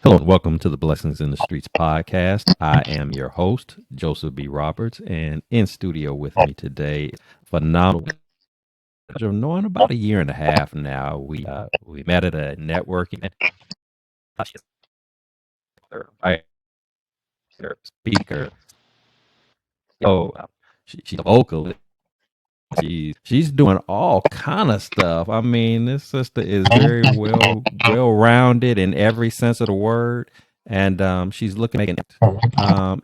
Hello and welcome to the Blessings in the Streets podcast. I am your host, Joseph B. Roberts, and in studio with me today, phenomenal. Knowing about a year and a half now, we met at a networking writer, speaker. Oh, she's a vocalist. She's doing all kind of stuff. I mean, this sister is very well rounded in every sense of the word, and she's looking at it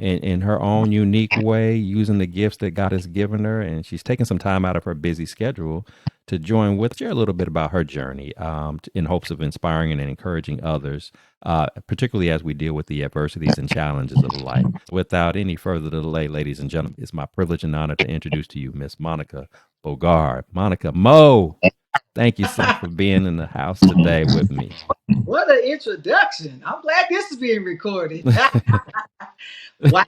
in her own unique way, using the gifts that God has given her, and she's taking some time out of her busy schedule to join with share a little bit about her journey, in hopes of inspiring and encouraging others, particularly as we deal with the adversities and challenges of life. Without any further delay, ladies and gentlemen, it's my privilege and honor to introduce to you Miss Monica Bogar. Monica Mo, thank you so much for being in the house today with me. What an introduction. I'm glad this is being recorded. My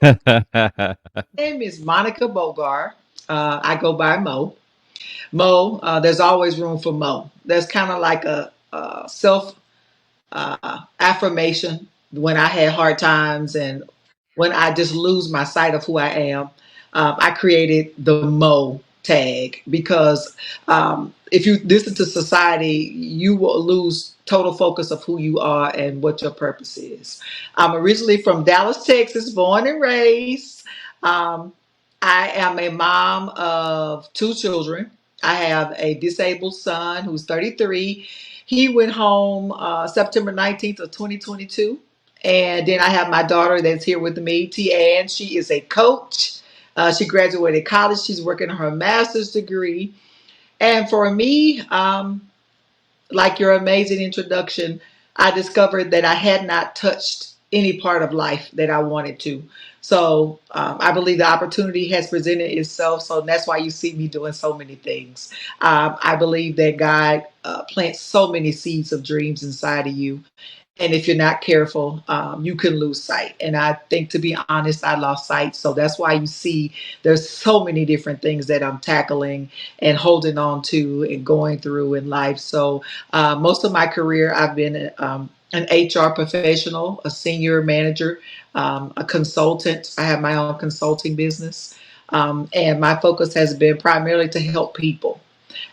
name is Monica Bogar. I go by Mo. Mo, there's always room for Mo. That's kind of like a self affirmation when I had hard times and when I just lose my sight of who I am. I created the Mo tag because if you listen to society, you will lose total focus of who you are and what your purpose is. I'm originally from Dallas, Texas, born and raised. Um, I am a mom of two children. I have a disabled son who's 33. He went home September 19th of 2022. And then I have my daughter that's here with me, T. Ann. She is a coach. She graduated college. She's working on her master's degree. And for me, like your amazing introduction, I discovered that I had not touched any part of life that I wanted to. So I believe the opportunity has presented itself. So that's why you see me doing so many things. I believe that God plants so many seeds of dreams inside of you, and if you're not careful, you can lose sight. And I think, to be honest, I lost sight. So that's why you see there's so many different things that I'm tackling and holding on to and going through in life. So most of my career, I've been an HR professional, a senior manager, a consultant. I have my own consulting business. And my focus has been primarily to help people,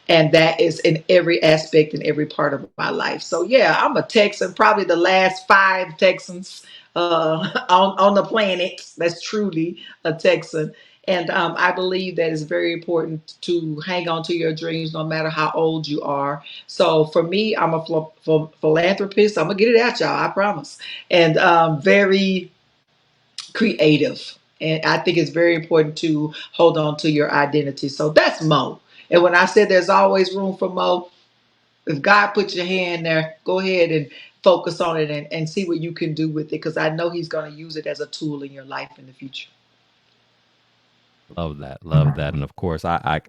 and that is in every aspect in every part of my life. So yeah, I'm a Texan, probably the last five Texans on the planet that's truly a Texan. And I believe that it's very important to hang on to your dreams no matter how old you are. So for me, I'm a philanthropist. I'm gonna get it out, y'all, I promise. And very creative. And I think it's very important to hold on to your identity. So that's Mo. And when I said there's always room for Mo, if God put your hand there, go ahead and focus on it and see what you can do with it, because I know He's going to use it as a tool in your life in the future. Love that, and of course, I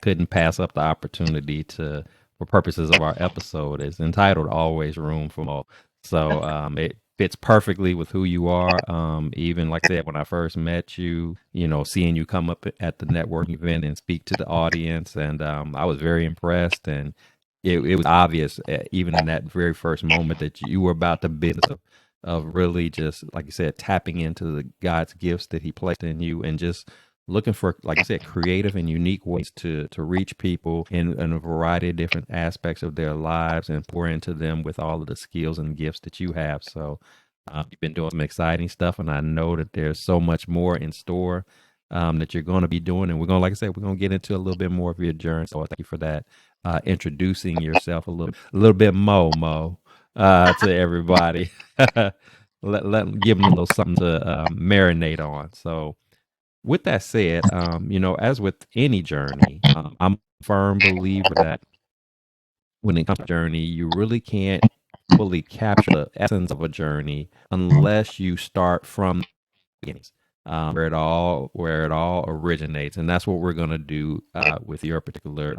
couldn't pass up the opportunity to, for purposes of our episode, is entitled "Always Room for More." So it fits perfectly with who you are. Even like I said, when I first met you, seeing you come up at the networking event and speak to the audience, and I was very impressed, and it was obvious, even in that very first moment, that you were about the business of really just, like you said, tapping into the God's gifts that He placed in you, and just looking for, like I said, creative and unique ways to reach people in a variety of different aspects of their lives and pour into them with all of the skills and gifts that you have. So you've been doing some exciting stuff, and I know that there's so much more in store that you're going to be doing. And we're going to, like I said, we're going to get into a little bit more of your journey. So thank you for that. Introducing yourself a little bit Mo, to everybody. Give them a little something to marinate on. So, with that said, as with any journey, I'm a firm believer that when it comes to journey, you really can't fully capture the essence of a journey unless you start from the beginnings, where it all originates, and that's what we're gonna do with your particular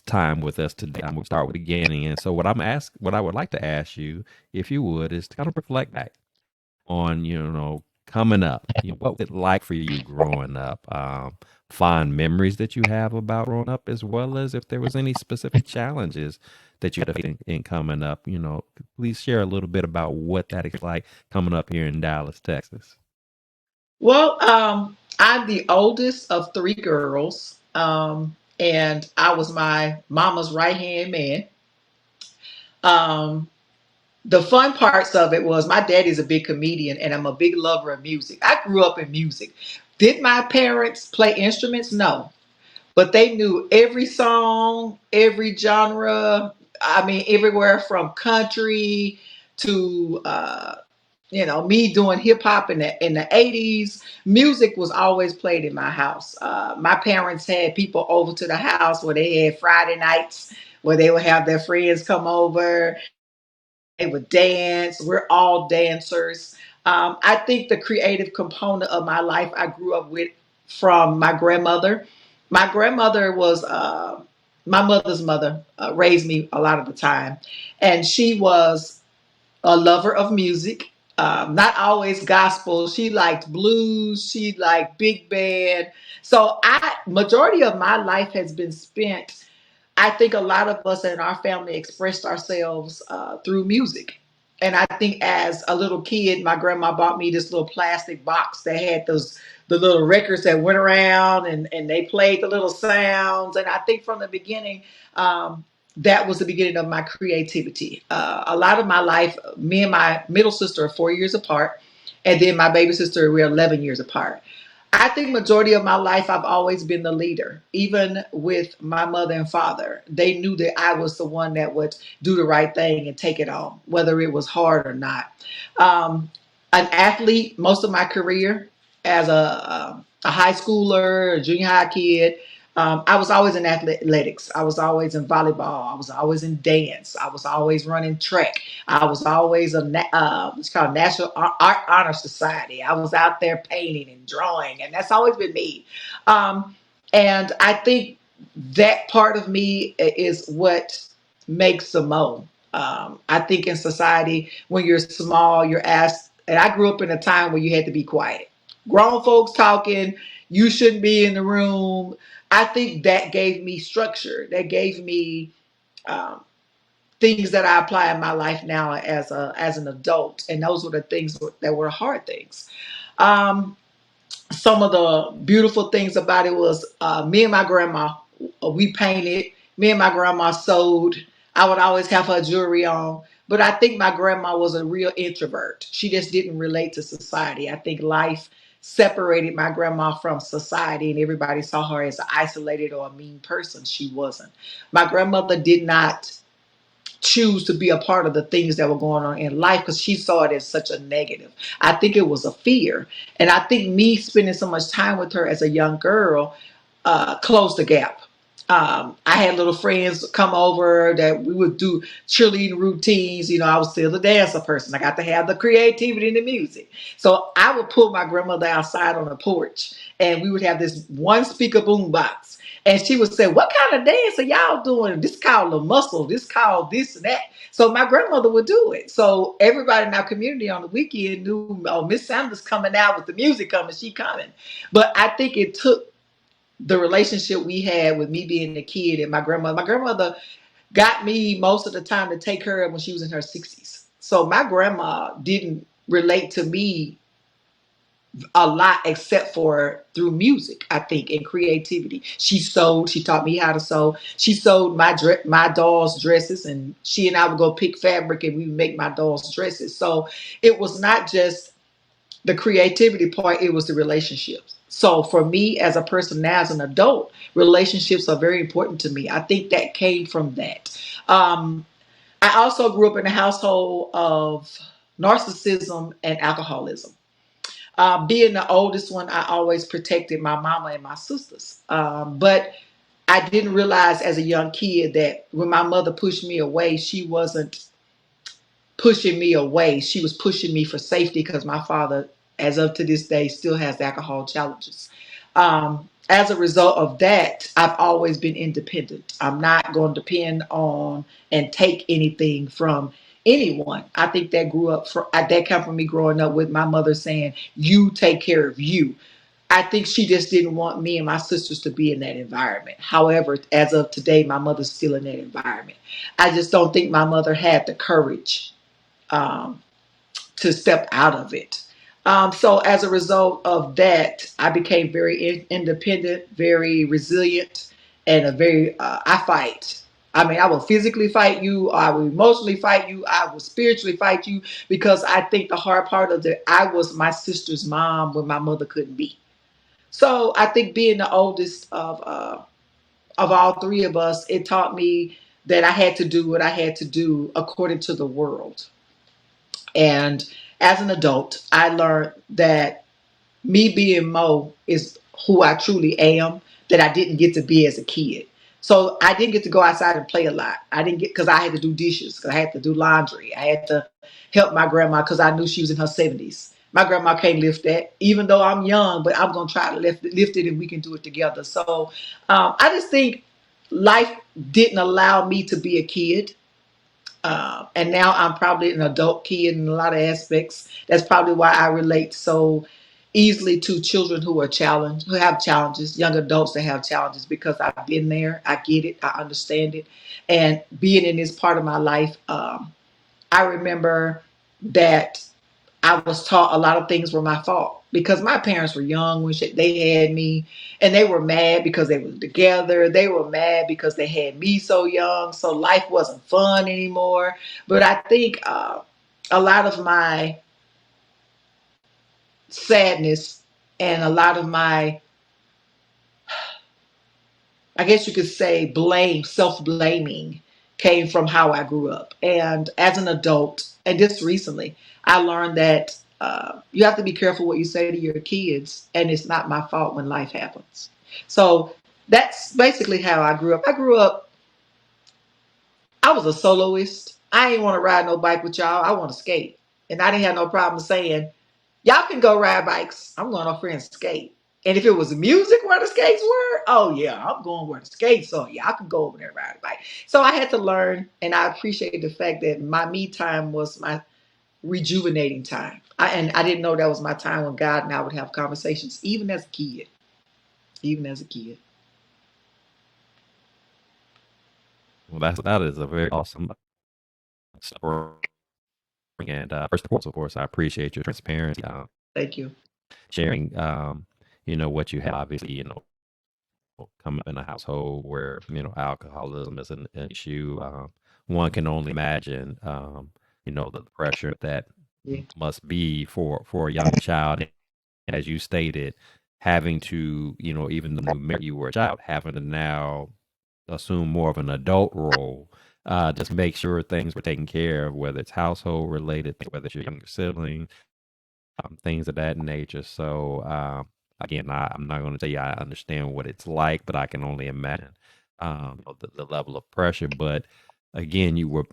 time with us today. I'm gonna start with the beginning, and so what I would like to ask you, if you would, is to kind of reflect back on coming up. What was it like for you growing up? Fond memories that you have about growing up, as well as if there was any specific challenges that you had in coming up. Please share a little bit about what that is like coming up here in Dallas, Texas. Well, I'm the oldest of three girls, and I was my mama's right hand man. Um, the fun parts of it was my daddy's a big comedian, and I'm a big lover of music. I grew up in music. Did my parents play instruments? No, but they knew every song, every genre. I mean, everywhere from country to me doing hip hop in the 80s. Music was always played in my house. My parents had people over to the house where they had Friday nights where they would have their friends come over. They would dance. We're all dancers. I think the creative component of my life I grew up with from my grandmother. My grandmother was my mother's mother, raised me a lot of the time, and she was a lover of music. Not always gospel. She liked blues. She liked big band. So I majority of my life has been spent. I think a lot of us in our family expressed ourselves through music. And I think as a little kid, my grandma bought me this little plastic box that had the little records that went around and they played the little sounds. And I think from the beginning, that was the beginning of my creativity. A lot of my life, me and my middle sister are 4 years apart, and then my baby sister, we're 11 years apart. I think majority of my life I've always been the leader. Even with my mother and father, they knew that I was the one that would do the right thing and take it on, whether it was hard or not. Um, an athlete most of my career as a high schooler, a junior high kid. I was always in athletics. I was always in volleyball. I was always in dance. I was always running track. I was always it's called National Art Honor Society. I was out there painting and drawing, and that's always been me. Um, and I think that part of me is what makes Simone. I think in society, when you're small, you're asked, and I grew up in a time where you had to be quiet. Grown folks talking, you shouldn't be in the room. I think that gave me structure. That gave me um, things that I apply in my life now as an adult, and those were the things that were hard things. Um, some of the beautiful things about it was me and my grandma, we painted. Me and my grandma sewed. I would always have her jewelry on. But I think my grandma was a real introvert. She just didn't relate to society. I think life separated my grandma from society, and everybody saw her as an isolated or a mean person. She wasn't. My grandmother did not choose to be a part of the things that were going on in life because she saw it as such a negative. I think it was a fear. And I think me spending so much time with her as a young girl closed the gap. I had little friends come over that we would do cheerleading routines. I was still a dancer person. I got to have the creativity and the music. So I would pull my grandmother outside on the porch and we would have this one speaker boom box. And she would say, "What kind of dance are y'all doing? This called the muscle. This called this and that." So my grandmother would do it. So everybody in our community on the weekend knew, oh, Miss Sanders coming out with the music coming. She coming. But I think it took the relationship we had with me being a kid and my grandmother. My grandmother got me most of the time to take her when she was in her 60s. So my grandma didn't relate to me a lot except for through music, I think, and creativity. She sewed. She taught me how to sew. She sewed my dolls' dresses, and she and I would go pick fabric and we would make my dolls' dresses. So it was not just the creativity part, it was the relationships. So for me as a person now as an adult, relationships are very important to me. I think that came from that. I also grew up in a household of narcissism and alcoholism. Being the oldest one, I always protected my mama and my sisters. But I didn't realize as a young kid that when my mother pushed me away, she wasn't pushing me away. She was pushing me for safety because my father, as of to this day, still has alcohol challenges. As a result of that, I've always been independent. I'm not going to depend on and take anything from anyone. I think that that come from me growing up with my mother saying, "You take care of you." I think she just didn't want me and my sisters to be in that environment. However, as of today, my mother's still in that environment. I just don't think my mother had the courage um, to step out of it. So as a result of that, I became very independent, very resilient, and a very I fight. I mean, I will physically fight you, I will emotionally fight you, I will spiritually fight you, because I think the hard part of it, I was my sister's mom when my mother couldn't be. So I think being the oldest of all three of us, it taught me that I had to do what I had to do according to the world. And as an adult, I learned that me being Mo is who I truly am, that I didn't get to be as a kid. So I didn't get to go outside and play a lot. I didn't get, because I had to do dishes, because I had to do laundry. I had to help my grandma because I knew she was in her 70s. My grandma can't lift that, even though I'm young, but I'm going to try to lift it and we can do it together. So I just think life didn't allow me to be a kid. And now I'm probably an adult kid in a lot of aspects. That's probably why I relate so easily to children who are challenged, who have challenges, young adults that have challenges, because I've been there. I get it. I understand it. And being in this part of my life, I remember that I was taught a lot of things were my fault because my parents were young when they had me, and they were mad because they were together. They were mad because they had me so young, so life wasn't fun anymore. But I think a lot of my sadness and a lot of my, I guess you could say, blame, self blaming, came from how I grew up. And as an adult, and just recently, I learned that you have to be careful what you say to your kids, and it's not my fault when life happens. So that's basically how I grew up. I was a soloist. I didn't want to ride no bike with y'all. I want to skate. And I didn't have no problem saying, y'all can go ride bikes. I'm going over here and skate. And if it was music where the skates were, oh yeah, I'm going where the skates are. Yeah, I could go over there and ride a bike. So I had to learn, and I appreciate the fact that my me time was my rejuvenating time. And I didn't know that was my time when God and I would have conversations, even as a kid. Even as a kid. Well, that is a very awesome story. And first and foremost, of course, I appreciate your transparency, Thank you. sharing, what you have. Obviously, come up in a household where alcoholism is an issue. One can only imagine, the pressure that Yeah. must be for a young child, as you stated, having to, even though you were a child, having to now assume more of an adult role, just make sure things were taken care of, whether it's household related, whether it's your younger sibling, things of that nature. So, again, I'm not going to tell you I understand what it's like, but I can only imagine the level of pressure. But again, you were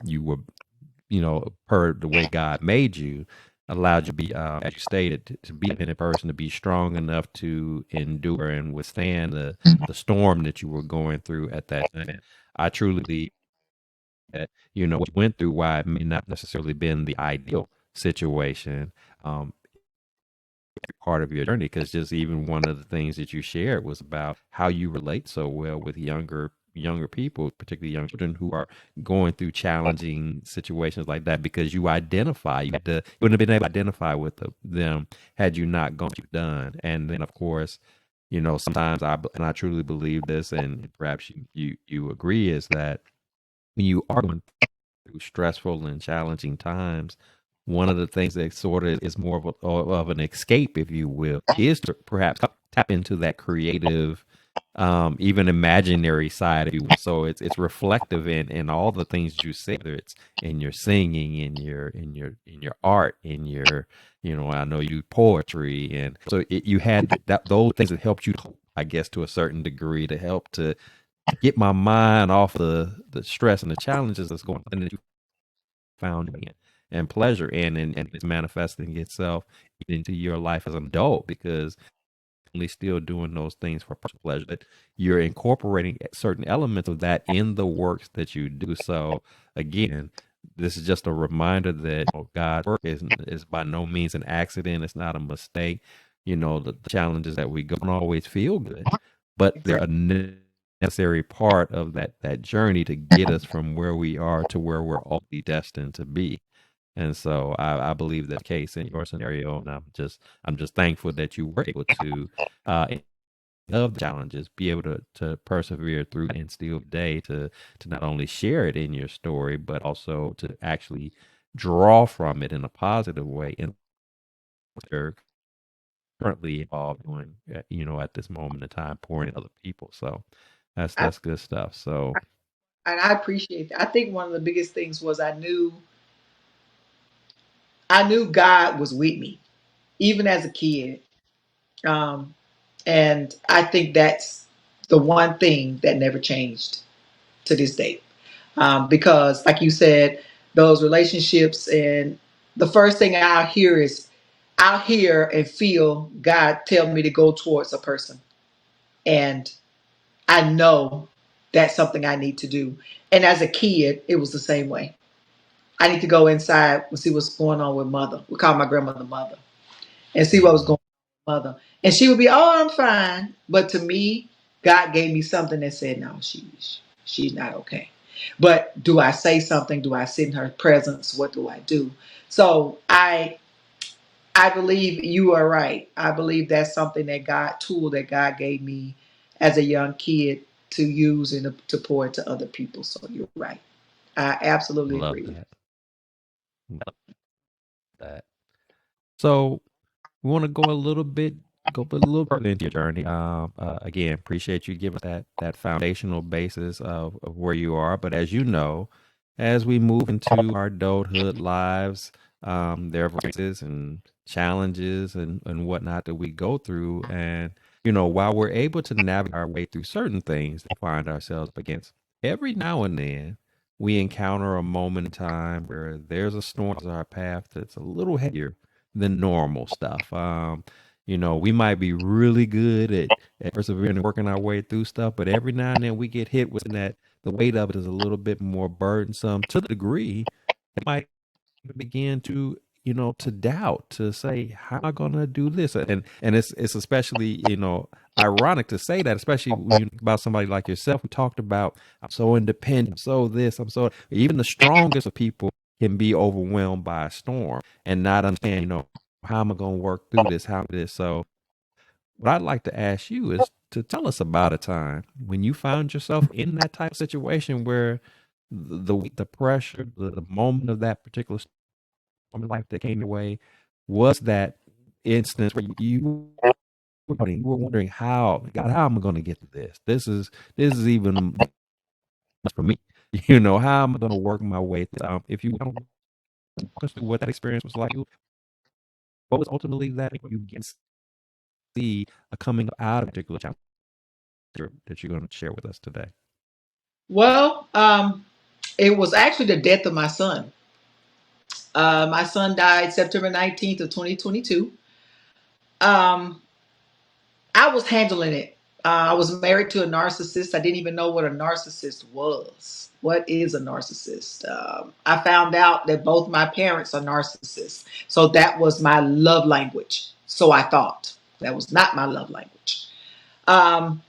per the way God made you, allowed you to be, as you stated, to be an independent person, to be strong enough to endure and withstand the storm that you were going through at that time. I truly believe that what you went through, why it may not necessarily been the ideal situation, um, part of your journey, because just even one of the things that you shared was about how you relate so well with younger people, particularly young children who are going through challenging situations like that, because you wouldn't have been able to identify with them had you not gone what you've done. And then of course, sometimes I truly believe this, and perhaps you agree, is that when you are going through stressful and challenging times, one of the things that sort of is more of an escape, if you will, is to perhaps tap into that creative, even imaginary side, if you will. So it's reflective in all the things that you say, whether it's in your singing, in your art, in your, I know you do poetry, and so you had those things that helped you, I guess, to a certain degree, to help to get my mind off the stress and the challenges that's going on, that you found in and pleasure and it's manifesting itself into your life as an adult, because only still doing those things for personal pleasure, that you're incorporating certain elements of that in the works that you do. So again, this is just a reminder that God's work is by no means an accident. It's not a mistake. the challenges that we go don't always feel good, but they're Exactly. a necessary part of that journey to get us from where we are to where we're ultimately destined to be. And so I believe that's the case in your scenario, and I'm just thankful that you were able to of the challenges, be able to persevere through and still today to not only share it in your story, but also to actually draw from it in a positive way and they're currently involved doing at this moment in time pouring in other people. So that's I, that's good stuff. So and I appreciate that. I think one of the biggest things was I knew God was with me, even as a kid. Um, and I think that's the one thing that never changed to this day. Because, like you said, those relationships, and the first thing I'll hear and feel God tell me to go towards a person. And I know that's something I need to do. And as a kid, it was the same way. I need to go inside and see what's going on with mother. We call my grandmother mother and see what was mhm, going on with mother. And she would be, oh, I'm fine. But to me, God gave me something that said, no, she's not okay. But do I say something? Do I sit in her presence? What do I do? So I believe you are right. I believe that's something that God gave me as a young kid to use and to pour into other people. So you're right. I absolutely love agree with that. Love that. So we want to go a little further into your journey. Again, appreciate you giving us that foundational basis of where you are. But as you know, as we move into our adulthood lives, there are variances and challenges and whatnot that we go through. And while we're able to navigate our way through certain things that we find ourselves up against, every now and then we encounter a moment in time where there's a storm in our path that's a little heavier than normal stuff. We might be really good at persevering and working our way through stuff, but every now and then we get hit with that the weight of it is a little bit more burdensome to the degree it might begin to doubt, to say, how am I gonna do this? And it's especially, ironic to say that, especially when you think about somebody like yourself who talked about, I'm so independent, I'm so this, I'm so even the strongest of people can be overwhelmed by a storm and not understand, how am I gonna work through this? How this? So what I'd like to ask you is to tell us about a time when you found yourself in that type of situation where the pressure, the moment of that particular from life that came your way was that instance where you were wondering, how God, how am I going to get to this? This is even much for me. How am I going to work my way through? If you don't walk us through what that experience was like, what was ultimately that you get to see a coming out of a particular challenge that you're going to share with us today? Well, it was actually the death of my son. My son died September 19th of 2022. Um, I was handling it. I was married to a narcissist. I didn't even know what a narcissist was. What is a narcissist? I found out that both my parents are narcissists. So that was my love language. So I thought that was not my love language. Um,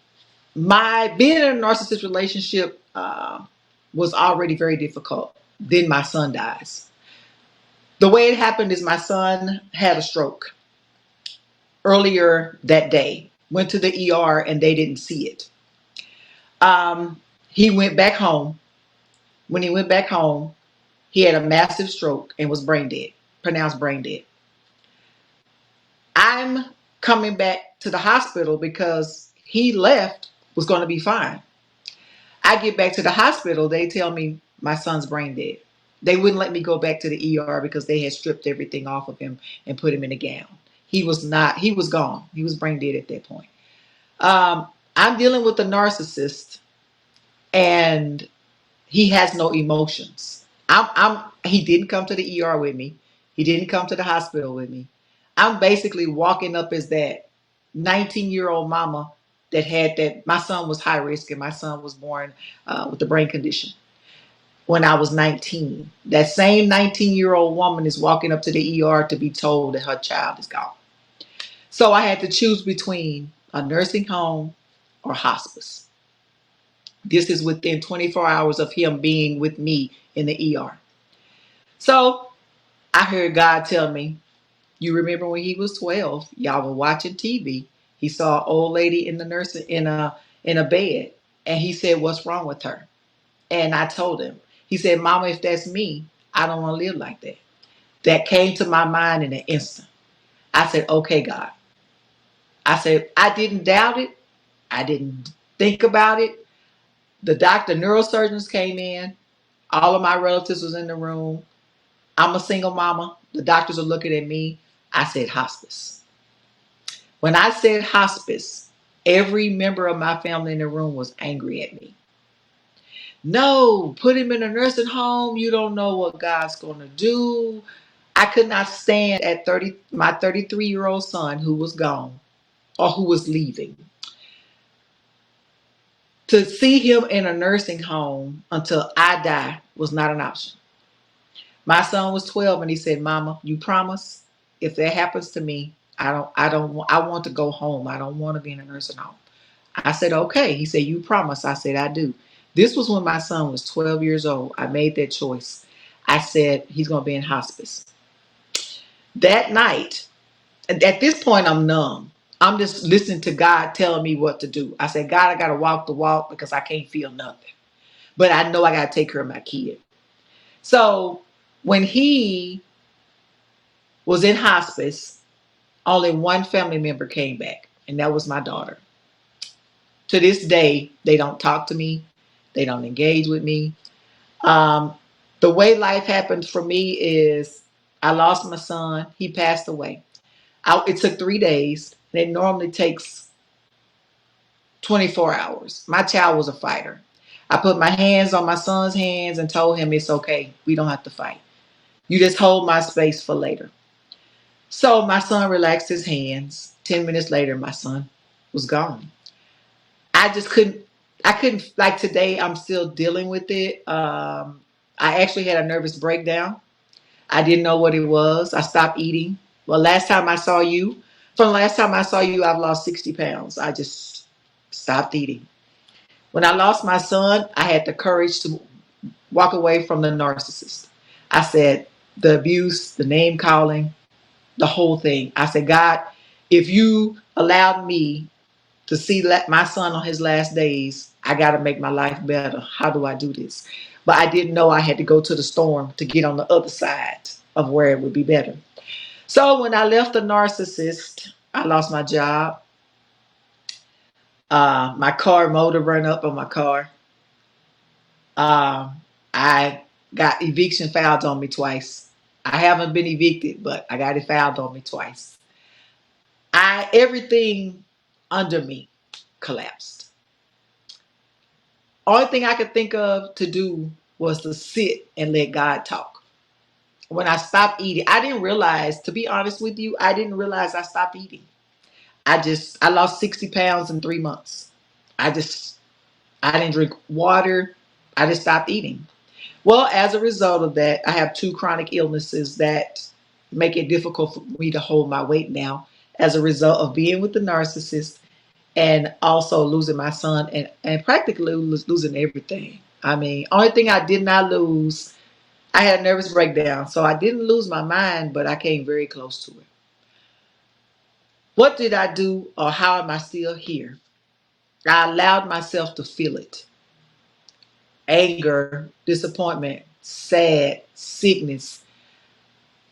my being in a narcissist relationship was already very difficult. Then my son dies. The way it happened is my son had a stroke earlier that day, went to the ER and they didn't see it. Um, he went back home. When he went back home, he had a massive stroke and was brain dead, pronounced brain dead. I'm coming back to the hospital because he left, was going to be fine. I get back to the hospital, they tell me my son's brain dead. They wouldn't let me go back to the ER because they had stripped everything off of him and put him in a gown. He was gone. He was brain dead at that point. I'm dealing with a narcissist and he has no emotions. He didn't come to the ER with me. He didn't come to the hospital with me. I'm basically walking up as that 19-year-old mama that had that. My son was high risk and my son was born with a brain condition when I was 19. That same 19-year-old woman is walking up to the ER to be told that her child is gone. So I had to choose between a nursing home or hospice. This is within 24 hours of him being with me in the ER. So I heard God tell me, you remember when he was 12, y'all were watching TV. He saw an old lady in the nursing in a bed, and he said, "What's wrong with her?" And I told him. He said, "Mama, if that's me, I don't want to live like that." That came to my mind in an instant. I said, "Okay, God." I said, I didn't doubt it. I didn't think about it. The doctor, neurosurgeons came in. All of my relatives was in the room. I'm a single mama. The doctors are looking at me. I said hospice. When I said hospice, every member of my family in the room was angry at me. No, put him in a nursing home. You don't know what God's going to do. I could not stand at 30, my 33-year-old son who was gone or who was leaving. To see him in a nursing home until I die was not an option. My son was 12 and he said, "Mama, you promise if that happens to me, I want to go home. I don't want to be in a nursing home." I said, "Okay." He said, "You promise?" I said, "I do." This was when my son was 12 years old. I made that choice. I said, he's going to be in hospice. That night, at this point, I'm numb. I'm just listening to God telling me what to do. I said, "God, I got to walk the walk because I can't feel nothing. But I know I got to take care of my kid." So when he was in hospice, only one family member came back, and that was my daughter. To this day, they don't talk to me. They don't engage with me. Um, the way life happened for me is I lost my son. He passed away. It took 3 days. It normally takes 24 hours. My child was a fighter. I put my hands on my son's hands and told him it's okay. We don't have to fight. You just hold my space for later. So my son relaxed his hands. 10 minutes later, my son was gone. I just couldn't, like today, I'm still dealing with it. I actually had a nervous breakdown. I didn't know what it was. I stopped eating. Well, from the last time I saw you, I've lost 60 pounds. I just stopped eating. When I lost my son, I had the courage to walk away from the narcissist. I said, the abuse, the name calling, the whole thing. I said, "God, if you allowed me to see my son on his last days, I got to make my life better. How do I do this?" But I didn't know I had to go to the storm to get on the other side of where it would be better. So when I left the narcissist, I lost my job. My car motor burned up on my car. I got eviction filed on me twice. I haven't been evicted, but I got it filed on me twice. Everything under me collapsed. Only thing I could think of to do was to sit and let God talk. When I stopped eating, I didn't realize, to be honest with you, I didn't realize I stopped eating. I lost 60 pounds in 3 months. I just, I didn't drink water. I just stopped eating. Well, as a result of that, I have two chronic illnesses that make it difficult for me to hold my weight now as a result of being with the narcissist and also losing my son and practically losing everything. I mean, only thing I did not lose, I had a nervous breakdown. So I didn't lose my mind, but I came very close to it. What did I do or how am I still here? I allowed myself to feel it. Anger, disappointment, sad, sickness,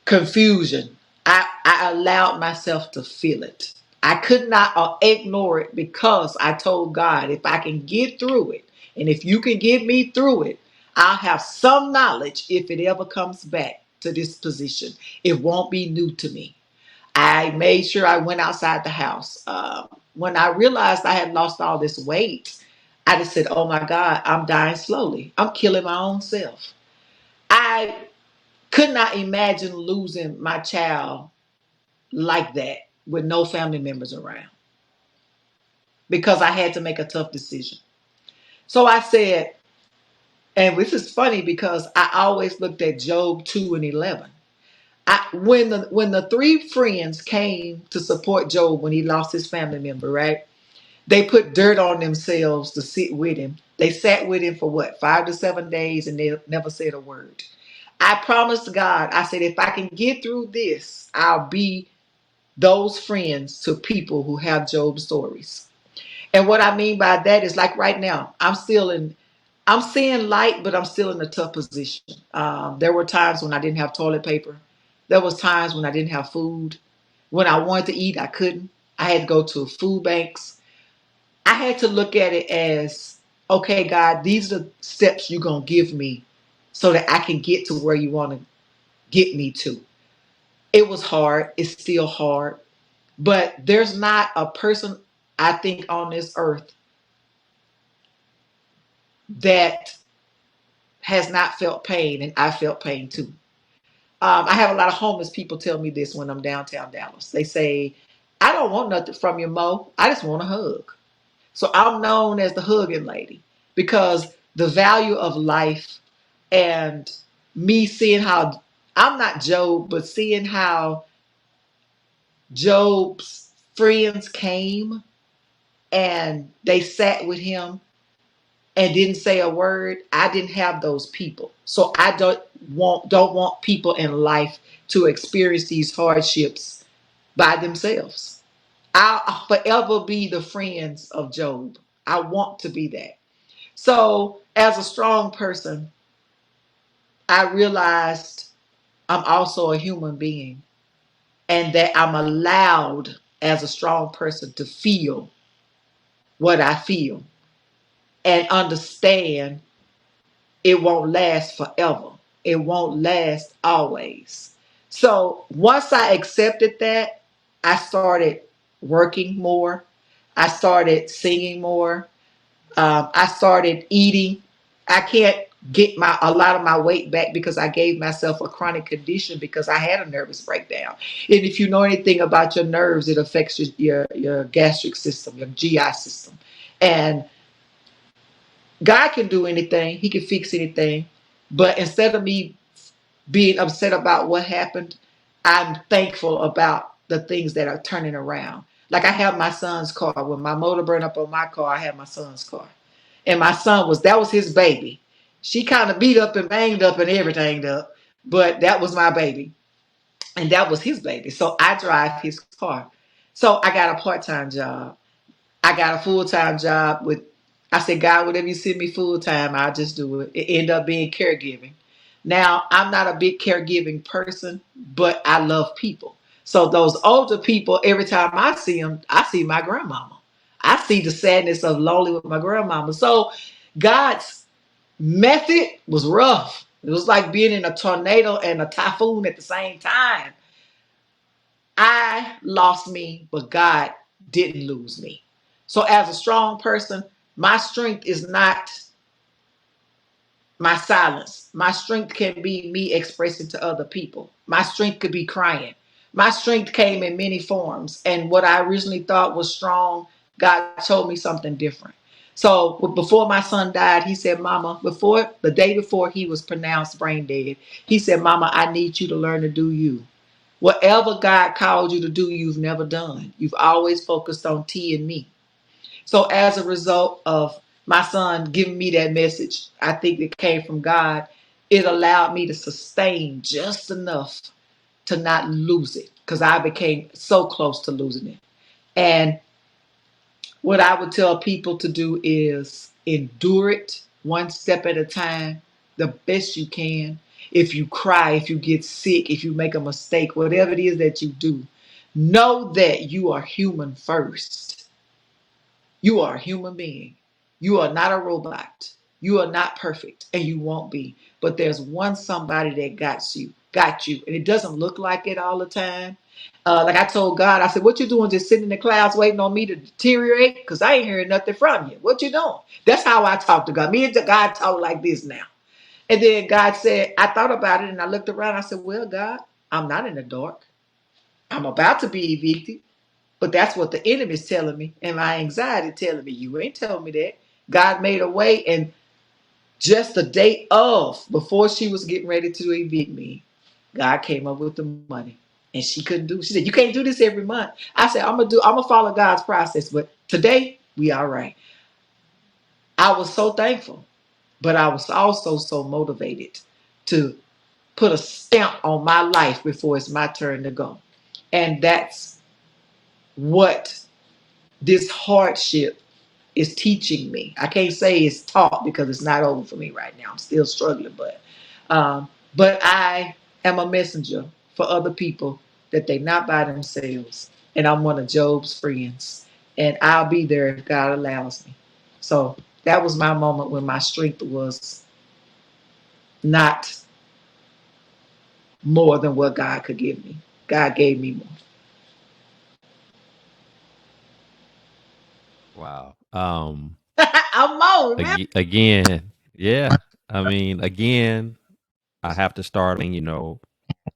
confusion. I allowed myself to feel it. I could not ignore it because I told God, if I can get through it, and if you can get me through it, I'll have some knowledge if it ever comes back to this position. It won't be new to me. I made sure I went outside the house. When I realized I had lost all this weight, I just said, "Oh my God, I'm dying slowly. I'm killing my own self." I could not imagine losing my child like that with no family members around because I had to make a tough decision. So I said, and this is funny because I always looked at Job 2 and 11. When the three friends came to support Job when he lost his family member, right? They put dirt on themselves to sit with him. They sat with him for what, 5 to 7 days, and they never said a word. I promised God, I said, if I can get through this, I'll be those friends to people who have Job stories. And what I mean by that is like right now, I'm seeing light, but I'm still in a tough position. There were times when I didn't have toilet paper. There was times when I didn't have food. When I wanted to eat, I couldn't. I had to go to food banks. I had to look at it as, okay, God, these are the steps you're going to give me so that I can get to where you want to get me to. It was hard. It's still hard. But there's not a person, I think, on this earth that has not felt pain, and I felt pain too. I have a lot of homeless people tell me this when I'm downtown Dallas. They say, I don't want nothing from you, Mo. I just want a hug. So I'm known as the hugging lady because the value of life and me seeing how I'm not Job, but seeing how Job's friends came and they sat with him and didn't say a word. I didn't have those people. So I don't want people in life to experience these hardships by themselves. I'll forever be the friends of Job. I want to be that. So as a strong person, I realized I'm also a human being and that I'm allowed as a strong person to feel what I feel and understand it won't last forever. It won't last always. So once I accepted that, I started working more. I started singing more. I started eating. I can't get a lot of my weight back because I gave myself a chronic condition because I had a nervous breakdown. And if you know anything about your nerves, it affects your gastric system, your GI system. And God can do anything. He can fix anything. But instead of me being upset about what happened, I'm thankful about the things that are turning around. Like I have my son's car. When my motor burned up on my car, I had my son's car. And my son that was his baby. She kind of beat up and banged up and everything up, but that was my baby. And that was his baby. So I drive his car. So I got a part-time job. I got a full-time job with, I said, God, whatever you send me full-time, I'll just do it. It ended up being caregiving. Now, I'm not a big caregiving person, but I love people. So those older people, every time I see them, I see my grandmama. I see the sadness of lonely with my grandmama. So God's method was rough. It was like being in a tornado and a typhoon at the same time. I lost me, but God didn't lose me. So, as a strong person, my strength is not my silence. My strength can be me expressing to other people. My strength could be crying. My strength came in many forms. And what I originally thought was strong, God told me something different. So before my son died, he said, Mama, before the day before he was pronounced brain dead, he said, Mama, I need you to learn to do you. Whatever God called you to do, you've never done. You've always focused on T and me. So as a result of my son giving me that message, I think it came from God. It allowed me to sustain just enough to not lose it because I became so close to losing it. And what I would tell people to do is endure it one step at a time, the best you can. If you cry, if you get sick, if you make a mistake, whatever it is that you do, know that you are human first. You are a human being. You are not a robot. You are not perfect, and you won't be. But there's one somebody that got you, and it doesn't look like it all the time. Like I told God, I said, "What you doing? Just sitting in the clouds waiting on me to deteriorate? Because I ain't hearing nothing from you. What you doing?" That's how I talk to God. Me and God talk like this now. And then God said, I thought about it, and I looked around. I said, "Well, God, I'm not in the dark. I'm about to be evicted. But that's what the enemy's telling me, and my anxiety telling me, you ain't telling me that. God made a way, and just the day of, before she was getting ready to evict me, God came up with the money. And she couldn't do. She said, "You can't do this every month." I said, I'm gonna follow God's process, but today we all right. I was so thankful, but I was also so motivated to put a stamp on my life before it's my turn to go. And that's what this hardship is teaching me. I can't say it's taught because it's not over for me right now. I'm still struggling, um, but I am a messenger for other people that they not by themselves. And I'm one of Job's friends. And I'll be there if God allows me. So that was my moment when my strength was not more than what God could give me. God gave me more. Wow. I'm more, remember? Again, yeah. I mean, again, I have to start.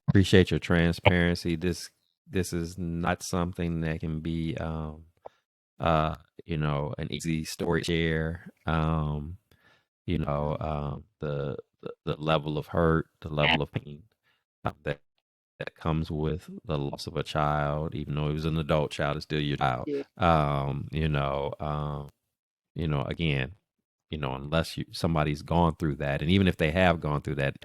Appreciate your transparency. This is not something that can be, uh, an easy story to share. The level of hurt, the level of pain that comes with the loss of a child, even though he was an adult child, it's still your child. Yeah, Um, you know, um, again, unless somebody's gone through that, and even if they have gone through that,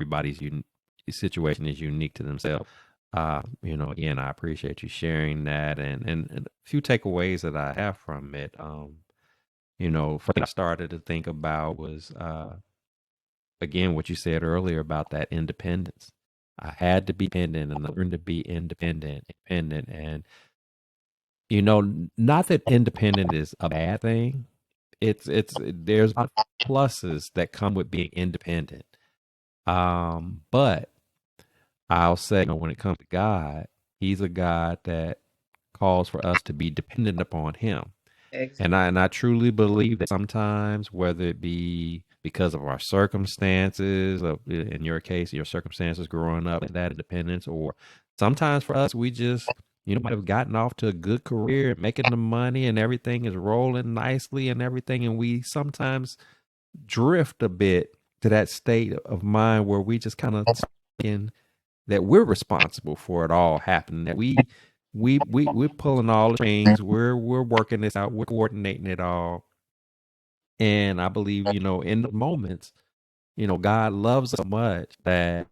situation is unique to themselves. Again, I appreciate you sharing that, and a few takeaways that I have from it. First thing I started to think about was, again, what you said earlier about that independence. I had to be independent and learn to be independent, and not that independent is a bad thing. There's a lot of pluses that come with being independent. But I'll say, when it comes to God, He's a God that calls for us to be dependent upon Him. exactly. And I truly believe that sometimes, whether it be because of our circumstances, in your case, your circumstances growing up, that independence, or sometimes for us, we just, might have gotten off to a good career, making the money, and everything is rolling nicely and everything. And we sometimes drift a bit to that state of mind where we just kind of thinking that we're responsible for it all happening. That we're pulling all the strings. We're working this out. We're coordinating it all. And I believe, in the moments, God loves us so much that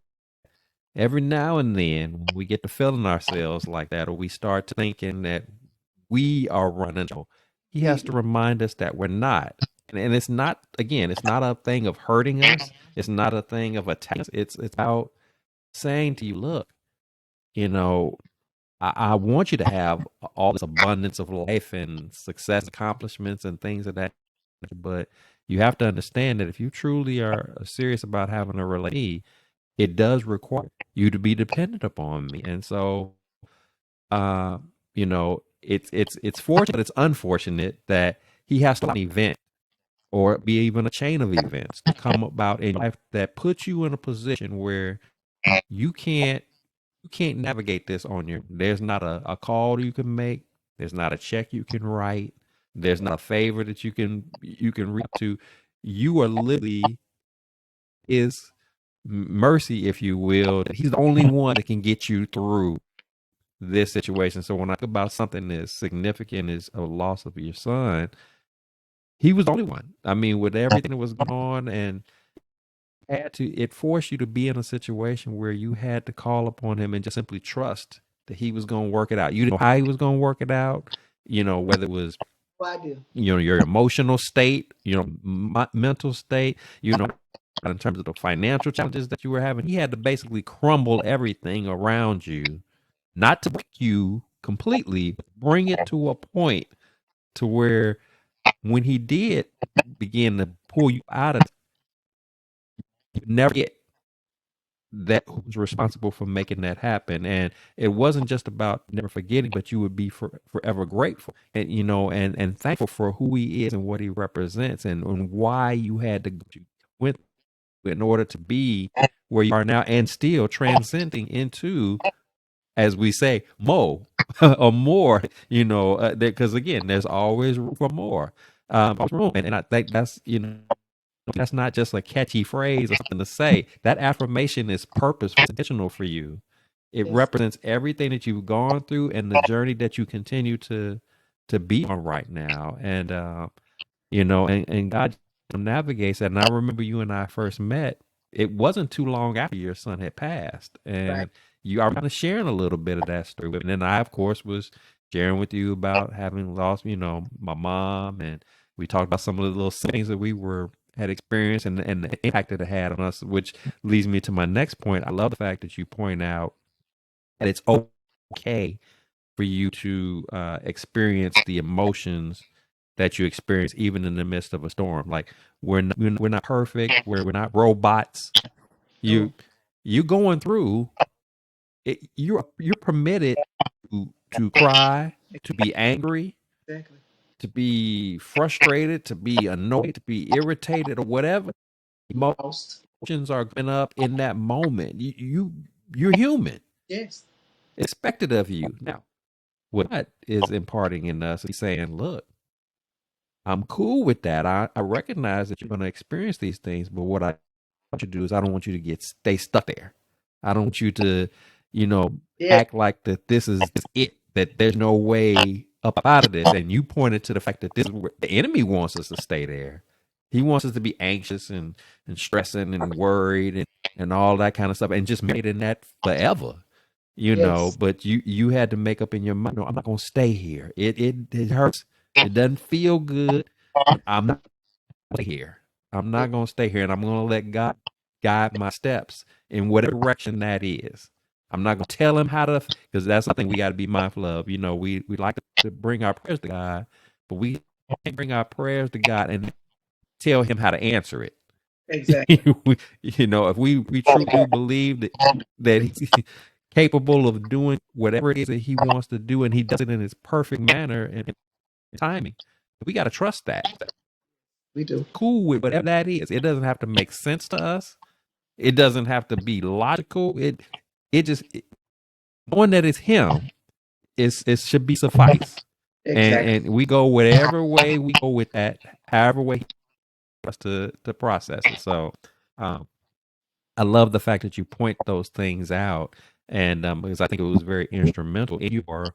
every now and then when we get to feeling ourselves like that, or we start to thinking that we are running the show, He has to remind us that we're not. And it's not, again, it's not a thing of hurting us. It's not a thing of attacking us. It's about saying to you, look, you know, I want you to have all this abundance of life and success, accomplishments, and things of that. But you have to understand that if you truly are serious about having a relationship, it does require you to be dependent upon me. And so, it's fortunate, but it's unfortunate that He has to allow an event or be even a chain of events to come about in your life that puts you in a position where you can't navigate this on your. There's not a call you can make. There's not a check you can write. There's not a favor that you can reach to. You are literally His mercy, if you will. He's the only one that can get you through this situation. So when I think about something as significant as a loss of your son, He was the only one. I mean, with everything that was going on, and it forced you to be in a situation where you had to call upon Him and just simply trust that He was going to work it out. You didn't know how He was going to work it out, whether it was, What I do. your emotional state, mental state, in terms of the financial challenges that you were having. He had to basically crumble everything around you, not to break you completely, but bring it to a point to where when He did begin to pull you out of it, you never get that who was responsible for making that happen. And it wasn't just about never forgetting, but you would be forever grateful and, and thankful for who He is and what He represents, and why you had to go you went in order to be where you are now, and still transcending into, as we say, mo or more, because again, there's always room for more. Always room. And I think that's not just a catchy phrase or something to say. That affirmation is purposeful, intentional for you. It Yes. represents everything that you've gone through and the journey that you continue to be on right now. And and God navigates that. And I remember you and I first met. It wasn't too long after your son had passed, Right. and you are kind of sharing a little bit of that story. And then I, of course, was sharing with you about having lost, my mom, and we talked about some of the little things that we were had experienced and the impact that it had on us. Which leads me to my next point. I love the fact that you point out that it's okay for you to experience the emotions that you experience even in the midst of a storm. Like we're not perfect. We're not robots. Oh, You going through it. You're permitted to cry, to be angry, exactly. to be frustrated, to be annoyed, to be irritated, or whatever Lost. emotions are coming up in that moment. You're human. Yes. Expected of you now. What God is imparting in us, He's saying, look, I'm cool with that. I recognize that you're going to experience these things, but what I want you to do is I don't want you to stay stuck there. I don't want you to, you know, Yes. act like that this is it, that there's no way up out of this. And you pointed to the fact that this is where the enemy wants us to stay there. He wants us to be anxious and stressing and worried and all that kind of stuff and just made in that forever. Yes. But you had to make up in your mind, no, I'm not gonna stay here. It hurts. It doesn't feel good, but I'm not gonna stay here. I'm not gonna stay here, and I'm gonna let God guide my steps in whatever direction that is. I'm not gonna tell him how to, because that's something we got to be mindful of. We like to bring our prayers to God, but we can't bring our prayers to God and tell him how to answer it. Exactly. If we truly believe that he's capable of doing whatever it is that he wants to do, and he does it in his perfect manner and timing, we got to trust that. We do. Cool with whatever that is. It doesn't have to make sense to us. It doesn't have to be logical. It just knowing that it's him is it should be suffice. And Exactly. and we go whatever way we go with that, however way he wants to process it. So um I love the fact that you point those things out, and because I think it was very instrumental in your,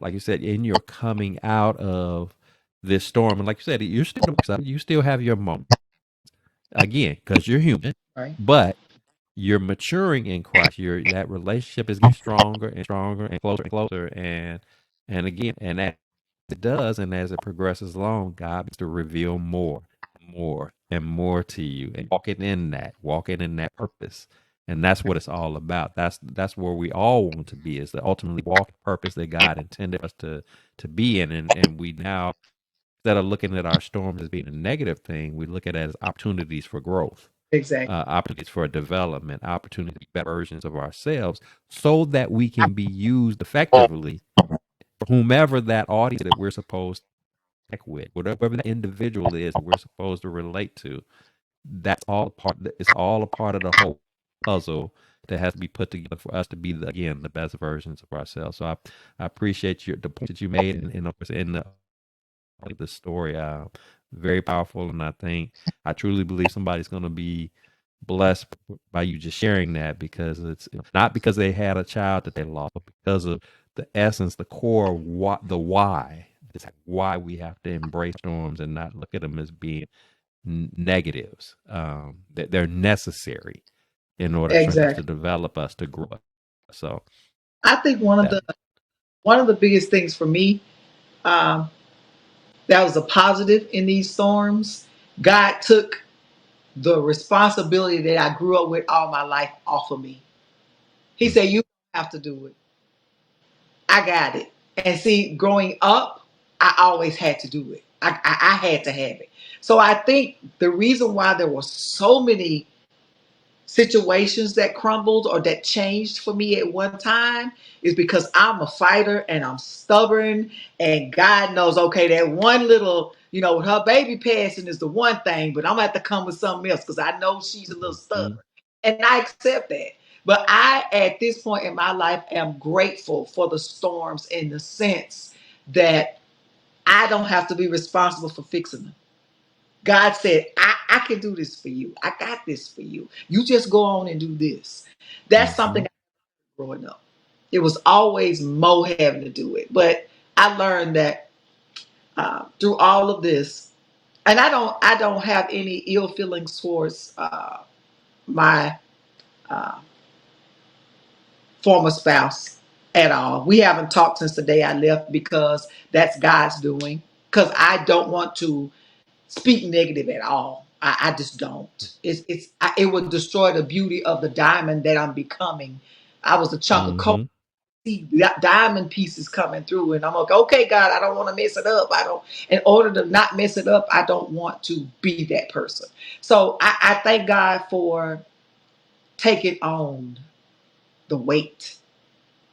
like you said, in your coming out of this storm. And like you said, you still have your moment again because you're human, Right. but you're maturing in Christ. That relationship is getting stronger and stronger and closer, and again, and as it does, and as it progresses along, God begins to reveal more, and more to you, and walking in that purpose, and that's what it's all about. That's where we all want to be, is to ultimately walk the purpose that God intended us to be in, and we now, instead of looking at our storms as being a negative thing, we look at it as opportunities for growth, Exactly. opportunities for development, opportunities to be better versions of ourselves, so that we can be used effectively for whomever that audience that we're supposed to connect with, whatever that individual is that we're supposed to relate to. That's all part. It's all a part of the whole puzzle that has to be put together for us to be again the best versions of ourselves. So I appreciate the point that you made, and of course in the story. Very powerful, and I truly believe somebody's going to be blessed by you just sharing that, because it's not because they had a child that they lost, but because of the essence, the core, the why. It's why we have to embrace storms and not look at them as being negatives. That they're necessary in order for us to Exactly. develop us, to grow. So I think one of that. the biggest things for me, um, that was a positive in these storms. God took the responsibility that I grew up with all my life off of me. He Mm, said, "You don't have to do it. I got it." And see, growing up, I always had to do it. I had to have it. So I think the reason why there were so many situations that crumbled or that changed for me at one time is because I'm a fighter and I'm stubborn, and God knows, okay, that one little, with her baby passing is the one thing, but I'm gonna have to come with something else because I know she's a little mm, stubborn, and I accept that. But I, at this point in my life, am grateful for the storms in the sense that I don't have to be responsible for fixing them. God said, I can do this for you. I got this for you. You just go on and do this. That's something mhm, growing up. It was always Mo having to do it. But I learned that through all of this, and I don't have any ill feelings towards my uh, former spouse at all. We haven't talked since the day I left because that's God's doing. Because I don't want to speak negative at all. I just don't. It would destroy the beauty of the diamond that I'm becoming. I was a chunk of coal. Mm-hmm. See diamond pieces coming through, and I'm like, okay, God, I don't want to mess it up. I don't. In order to not mess it up, I don't want to be that person. So I thank God for taking on the weight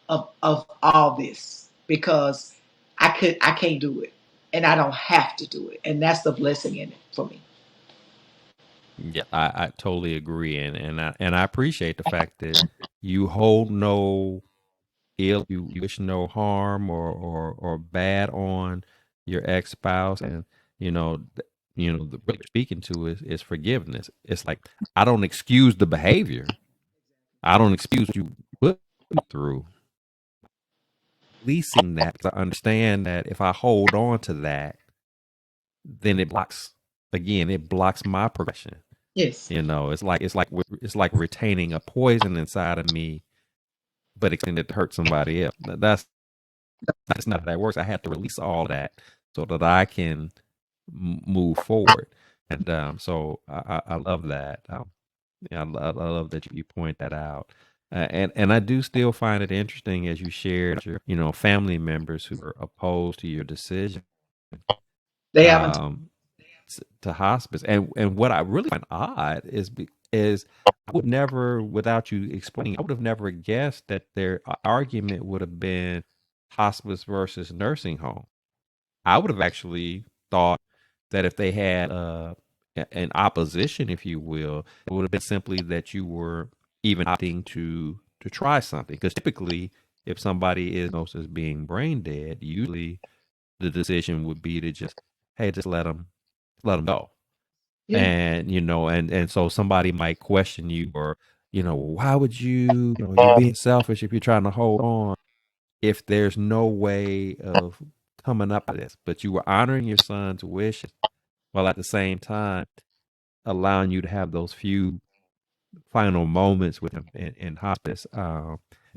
of all this because I can't do it, and I don't have to do it, and that's the blessing in it for me. Yeah, I totally agree, and I appreciate the fact that you hold no ill, you wish no harm or bad on your ex spouse, and what you're speaking to is forgiveness. It's like I don't excuse the behavior, I don't excuse what you put me through, releasing that because I understand that if I hold on to that, then it blocks my progression. Yes. It's like retaining a poison inside of me, but extended to hurt somebody else. That's not how that works. I have to release all that so that I can move forward. And so I love that. Yeah, I love that you point that out. And I do still find it interesting as you shared your family members who are opposed to your decision. They haven't. Um, to hospice. And what I really find odd is I would never, without you explaining, I would have never guessed that their argument would have been hospice versus nursing home. I would have actually thought that if they had an opposition, if you will, it would have been simply that you were even opting to try something. Because typically, if somebody is diagnosed as being brain dead, usually the decision would be to just, hey, just let them go. Yeah. And so somebody might question you, or why would you're being selfish if you're trying to hold on, if there's no way of coming up with this, but you were honoring your son's wishes while at the same time allowing you to have those few final moments with him in hospice.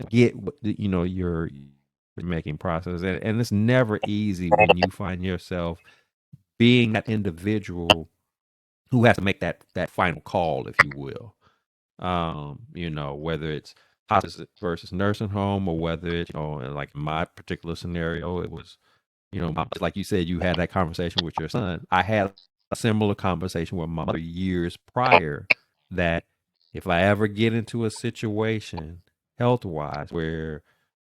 Get your making process, and it's never easy when you find yourself being that individual who has to make that final call, if you will. Whether it's hospice versus nursing home, or whether it's, like in my particular scenario, it was, like you said, you had that conversation with your son. I had a similar conversation with my mother years prior, that if I ever get into a situation health wise where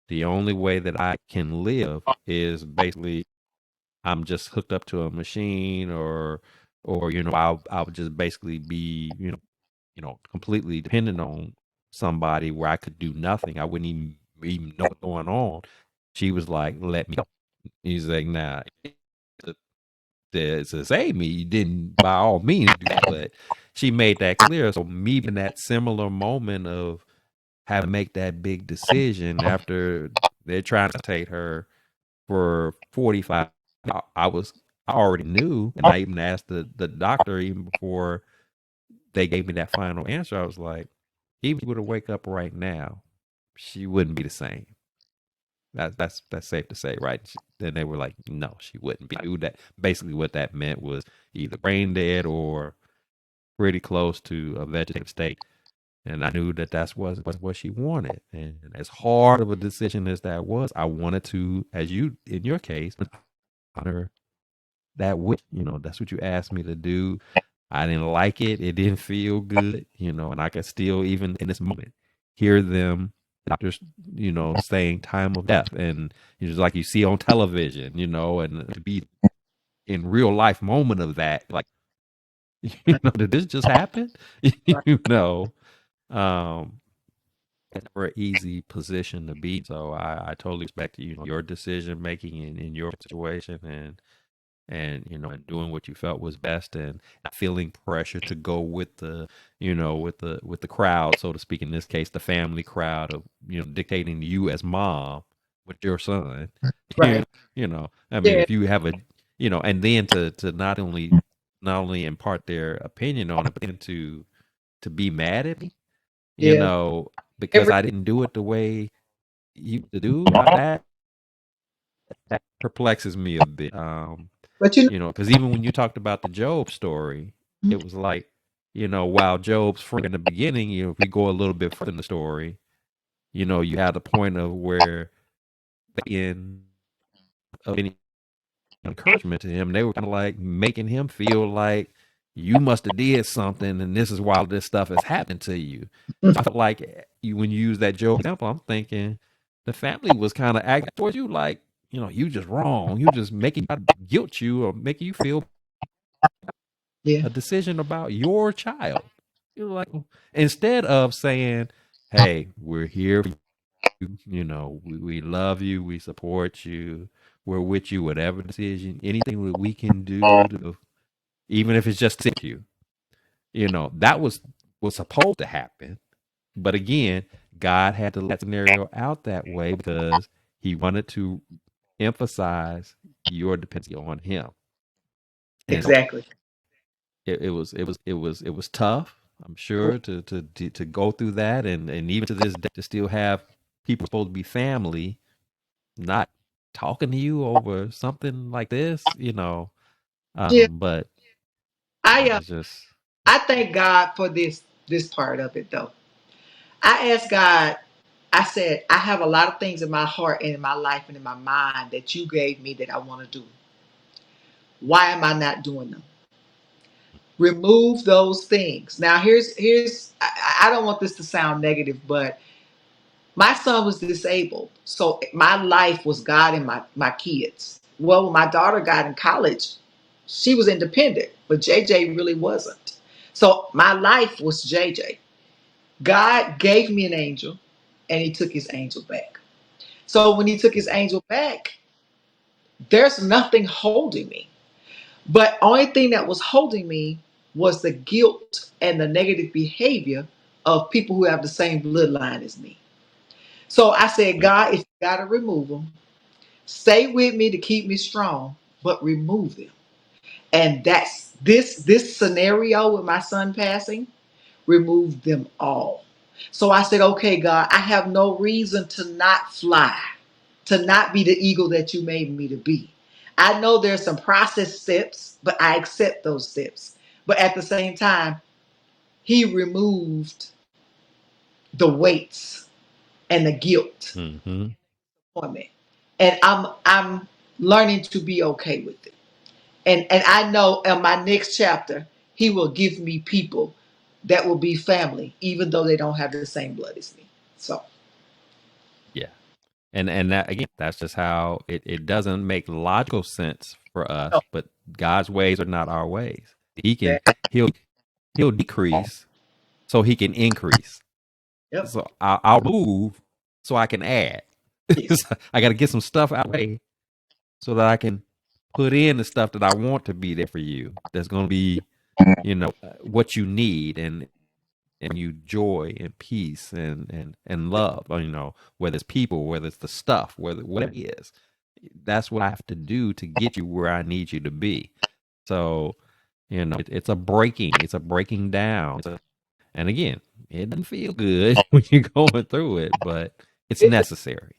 the only way that I can live is basically I'm just hooked up to a machine, or I'll just basically be completely dependent on somebody where I could do nothing. I wouldn't even know what's going on. She was like, "Let me go." He's like, "Nah, to save me, you didn't by all means do that." But she made that clear. So me in that similar moment of having to make that big decision after they're trying to take her for 45, I already knew, and I even asked the doctor even before they gave me that final answer. I was like, even if she were to wake up right now, she wouldn't be the same. That's safe to say, right? Then they were like, no, she wouldn't be. I knew that basically what that meant was either brain dead or pretty close to a vegetative state. And I knew that was what she wanted. And as hard of a decision as that was, I wanted to, as you in your case, honor that wish. That's what you asked me to do. I didn't like it. It didn't feel good, and I could still, even in this moment, hear them, doctors, saying time of death. And it's like you see on television, and to be in real life moment of that, like, did this just happen? Right. you know, um, it's never an easy position to be. So I totally respect, your decision making in your situation. and doing what you felt was best, and not feeling pressure to go with the crowd, so to speak. In this case, the family crowd of dictating to you as mom with your son. you, Right. I mean, Yeah. if you have a and then to not only impart their opinion on it, but then to be mad at me, Yeah. because Every, I didn't do it the way you to do. That perplexes me a bit. but you Because even when you talked about the Job story, know, it was like, while Job's friend in the beginning, if we go a little bit further in the story, you had the point of where in of any encouragement to him, they were kind of like making him feel like you must have did something, and this is why all this stuff is happening to you. So I felt like when you use that Job example, I'm thinking the family was kind of acting towards you like, you just wrong. You just making guilt you or making you feel yeah, a decision about your child. You're like, instead of saying, "Hey, we're here for you. We love you. We support you. We're with you. Whatever decision, anything that we can do to, even if it's just to you." That was supposed to happen. But again, God had to let the scenario out that way because He wanted to emphasize your dependency on Him. And so exactly. it was tough, I'm sure, to go through that, and even to this day to still have people supposed to be family not talking to you over something like this. Yeah. But I it's just I thank God for this part of it though. I asked God, I said, I have a lot of things in my heart and in my life and in my mind that you gave me that I want to do. Why am I not doing them? Remove those things. Now here's I don't want this to sound negative, but my son was disabled. So my life was God and my kids. Well, when my daughter got in college, she was independent, but JJ really wasn't. So my life was JJ. God gave me an angel and he took his angel back. So when he took his angel back, there's nothing holding me. But only thing that was holding me was the guilt and the negative behavior of people who have the same bloodline as me. So I said, God, if you got to remove them, stay with me to keep me strong, but remove them. And that's this scenario with my son passing, remove them all. So I said, okay, God, I have no reason to not fly, to not be the eagle that you made me to be. I know there's some process steps, but I accept those steps. But at the same time, he removed the weights and the guilt mm-hmm. for me. And I'm learning to be okay with it. And I know in my next chapter, he will give me people that will be family, even though they don't have the same blood as me. So Yeah. And that, again, that's just how it doesn't make logical sense for no, us, but God's ways are not our ways. He can that, he'll he'll decrease so he can increase. yep, So I'll move so I can add. yes, So I got to get some stuff out of the way so that I can put in the stuff that I want to be there for you. That's going to be, what you need, and you joy and peace and love. Whether it's people, whether it's the stuff, whatever it is. That's what I have to do to get you where I need you to be. So, it's a breaking down. And again, it doesn't feel good when you're going through it, but it's it necessary.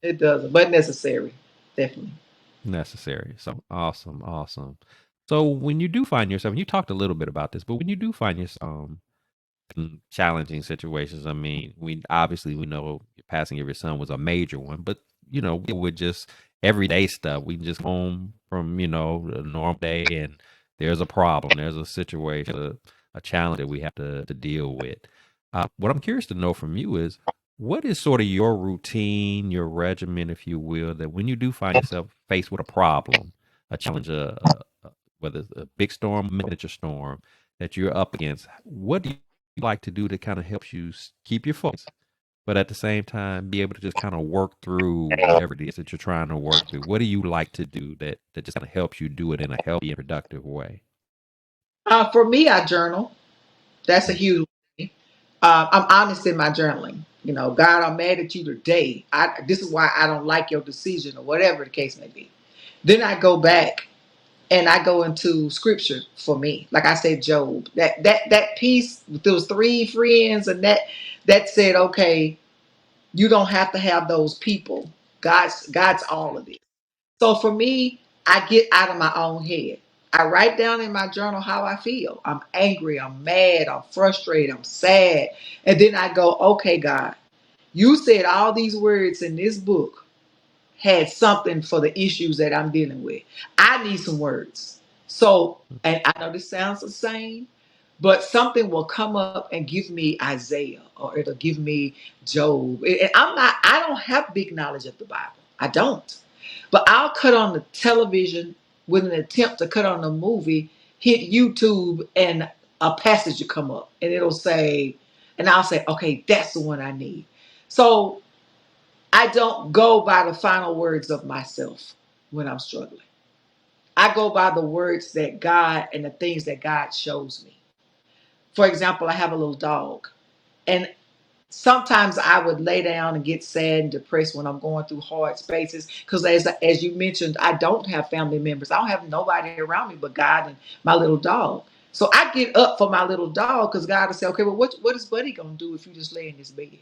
it doesn't, but necessary, definitely. Necessary. So awesome, awesome. So when you do find yourself, and you talked a little bit about this, but when you do find yourself in challenging situations, I mean, we know passing of your son was a major one, but with just everyday stuff, we just home from a normal day, and there's a problem, there's a situation, a challenge that we have to deal with. What I'm curious to know from you is, what is sort of your routine, your regimen, if you will, that when you do find yourself faced with a problem, a challenge, whether it's a big storm, miniature storm that you're up against, what do you like to do to kind of help you keep your focus? but at the same time, be able to just kind of work through whatever it is that you're trying to work through. What do you like to do that just kind of helps you do it in a healthy and productive way? For me, I journal. That's a Mm, huge thing. I'm honest in my journaling. You know, God, I'm mad at you today. This is why I don't like your decision or whatever the case may be. Then I go back and I go into scripture for me. Like I said, Job, that piece with those three friends and that said, okay, you don't have to have those people. God's all of this. So for me, I get out of my own head. I write down in my journal how I feel. I'm angry, I'm mad, I'm frustrated, I'm sad. And then I go, okay, God, you said all these words in this book had something for the issues that I'm dealing with. I need some words. So, mm, and I know this sounds the same, but something will come up and give me Isaiah or it'll give me Job. And I don't have big knowledge of the Bible. I don't. But I'll cut on the television with an attempt to cut on a movie, hit YouTube, and a passage will come up and it'll say, and I'll say, okay, that's the one I need. So I don't go by the final words of myself when I'm struggling. I go by the words that God and the things that God shows me. For example, I have a little dog, and sometimes I would lay down and get sad and depressed when I'm going through hard spaces because, as you mentioned, I don't have family members. I don't have nobody around me but God and my little dog. So I get up for my little dog because God will say, okay, well, what is Buddy gonna do if you just lay in this bed?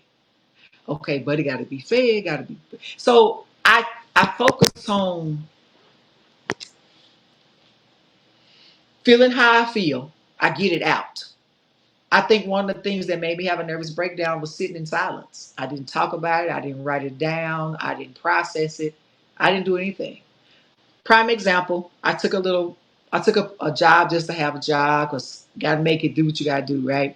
Okay, Buddy got to be fed, got to be. So I focus on feeling how I feel. I get it out. I think one of the things that made me have a nervous breakdown was sitting in silence. I didn't talk about it. I didn't write it down. I didn't process it. I didn't do anything. Prime example, I took a job just to have a job because got to make it do what you got to do, right?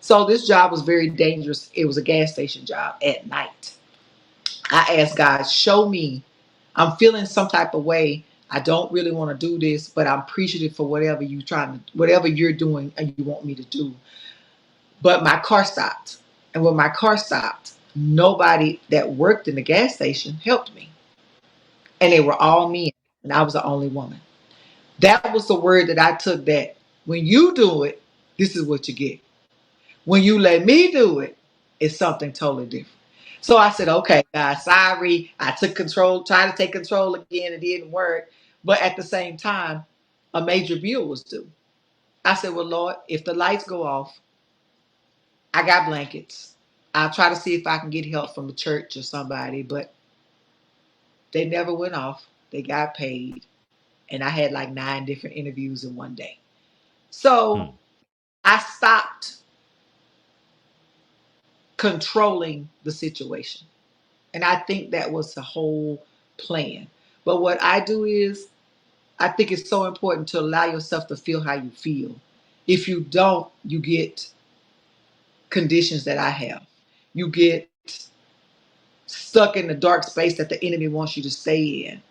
So this job was very dangerous. It was a gas station job at night. I asked God, show me. I'm feeling some type of way. I don't really want to do this, but I'm appreciative for whatever you're doing and you want me to do. But my car stopped. And when my car stopped, nobody that worked in the gas station helped me. And they were all men, and I was the only woman. That was the word that I took that when you do it, this is what you get. When you let me do it, it's something totally different. So I said, okay, God, sorry. I took control, tried to take control again. It didn't work. But at the same time, a major bill was due. I said, well, Lord, if the lights go off, I got blankets. I'll try to see if I can get help from the church or somebody. But they never went off. They got paid. And I had like 9 different interviews in one day. So mm, I stopped controlling the situation. And I think that was the whole plan. But what I do is, I think it's so important to allow yourself to feel how you feel. If you don't, you get conditions that I have. You get stuck in the dark space that the enemy wants you to stay in.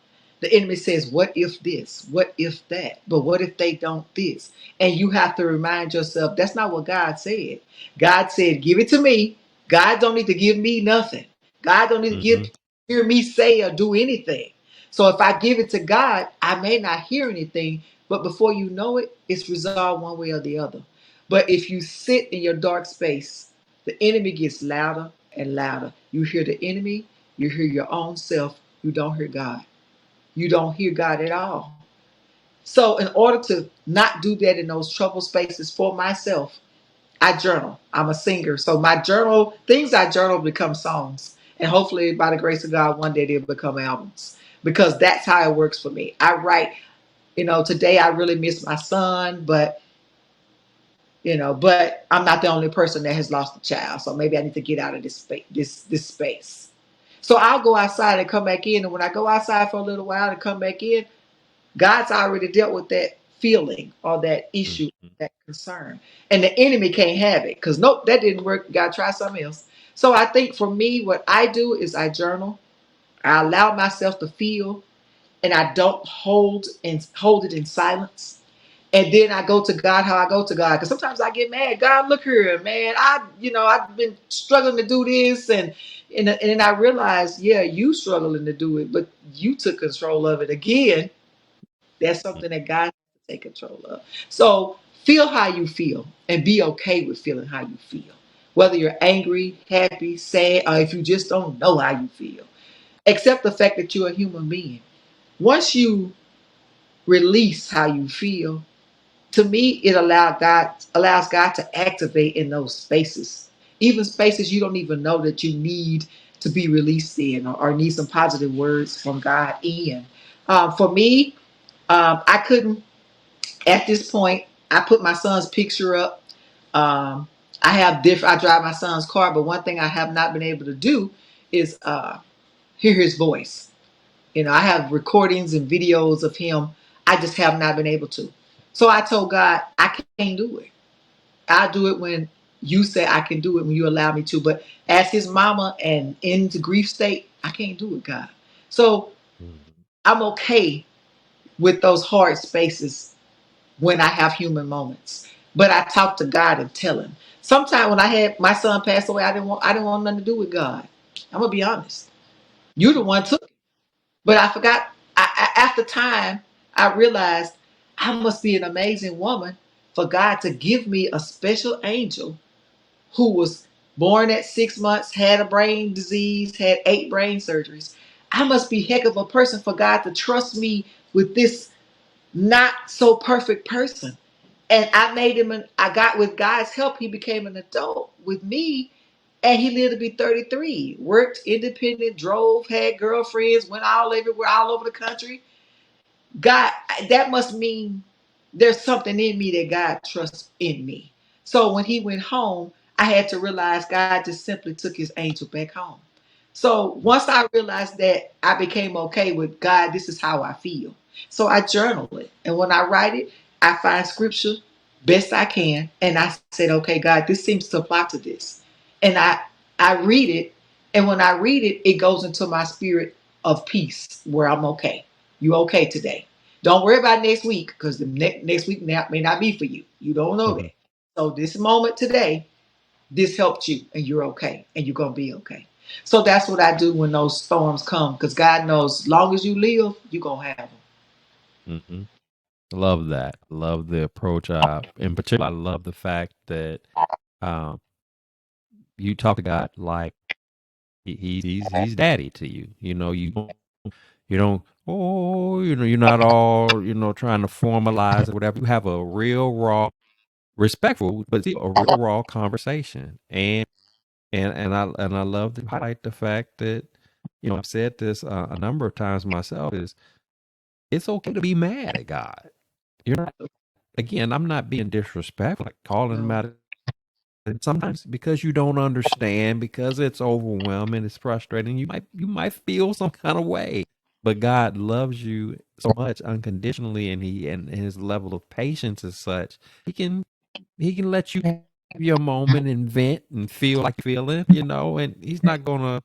The enemy says, what if this? What if that? But what if they don't this? And you have to remind yourself, that's not what God said. God said, give it to me. God don't need to give me nothing. God don't need to mm-hmm, hear me say or do anything. So if I give it to God, I may not hear anything, but before you know it, it's resolved one way or the other. But if you sit in your dark space, the enemy gets louder and louder. You hear the enemy, you hear your own self, you don't hear God. You don't hear God at all. So, in order to not do that in those trouble spaces for myself, I journal. I'm a singer. So, my journal, things I journal become songs. And hopefully, by the grace of God, one day they'll become albums because that's how it works for me. I write, today I really miss my son, but I'm not the only person that has lost a child. So maybe I need to get out of this space, this space. So I'll go outside and come back in. And when I go outside for a little while and come back in, God's already dealt with that feeling or that issue, mm-hmm, that concern. And the enemy can't have it because nope, that didn't work. You gotta try something else. So I think for me, what I do is I journal. I allow myself to feel and I don't hold it in silence. And then I go to God how I go to God. Because sometimes I get mad. God, look here, man. I've been struggling to do this. And then I realize, yeah, you struggling to do it, but you took control of it again. That's something that God has to take control of. So feel how you feel and be okay with feeling how you feel. Whether you're angry, happy, sad, or if you just don't know how you feel. Accept the fact that you're a human being. Once you release how you feel, to me, it allows God to activate in those spaces, even spaces you don't even know that you need to be released in, or need some positive words from God in. For me, I couldn't at this point. I put my son's picture up. Um, I have different. I drive my son's car, but one thing I have not been able to do is hear his voice. I have recordings and videos of him. I just have not been able to. So I told God, I can't do it. I'll do it when you say I can do it, when you allow me to. But as his mama and in the grief state, I can't do it, God. So Mhm. I'm okay with those hard spaces when I have human moments. But I talk to God and tell him. Sometimes when I had my son pass away, I didn't want nothing to do with God. I'm gonna be honest. You the one took it. But I forgot. After time, I realized I must be an amazing woman for God to give me a special angel who was born at 6 months, had a brain disease, had 8 brain surgeries. I must be heck of a person for God to trust me with this not so perfect person. And I made him I got, with God's help, he became an adult with me, and he lived to be 33. Worked independent, drove, had girlfriends, went all everywhere, all over the country. God, that must mean there's something in me that God trusts in me. So when he went home, I had to realize God just simply took his angel back home. So once I realized that, I became okay with God, this is how I feel. So I journal it. And when I write it, I find scripture best I can. And I said, okay, God, this seems to apply to this. And I read it. And when I read it, it goes into my spirit of peace where I'm okay. You okay today? Don't worry about next week, because the next week may not be for you. You don't know Mhm. that. So this moment today, this helped you, and you're okay, and you're gonna be okay. So that's what I do when those storms come, because God knows, as long as you live, you're gonna have them. Mhm. Love that. Love the approach. In particular, I love the fact that um, you talk to God like he's daddy to you. You don't. Oh, you're not all trying to formalize or whatever. You have a real raw, respectful, but still a real raw conversation. And I love to highlight the fact that I've said this a number of times myself, is it's okay to be mad at God. You're not, again, I'm not being disrespectful, like calling him No. out. And sometimes because you don't understand, because it's overwhelming, it's frustrating, you might feel some kind of way. But God loves you so much unconditionally, and his level of patience is such, he can let you have your moment and vent and feel like you're feeling, and he's not gonna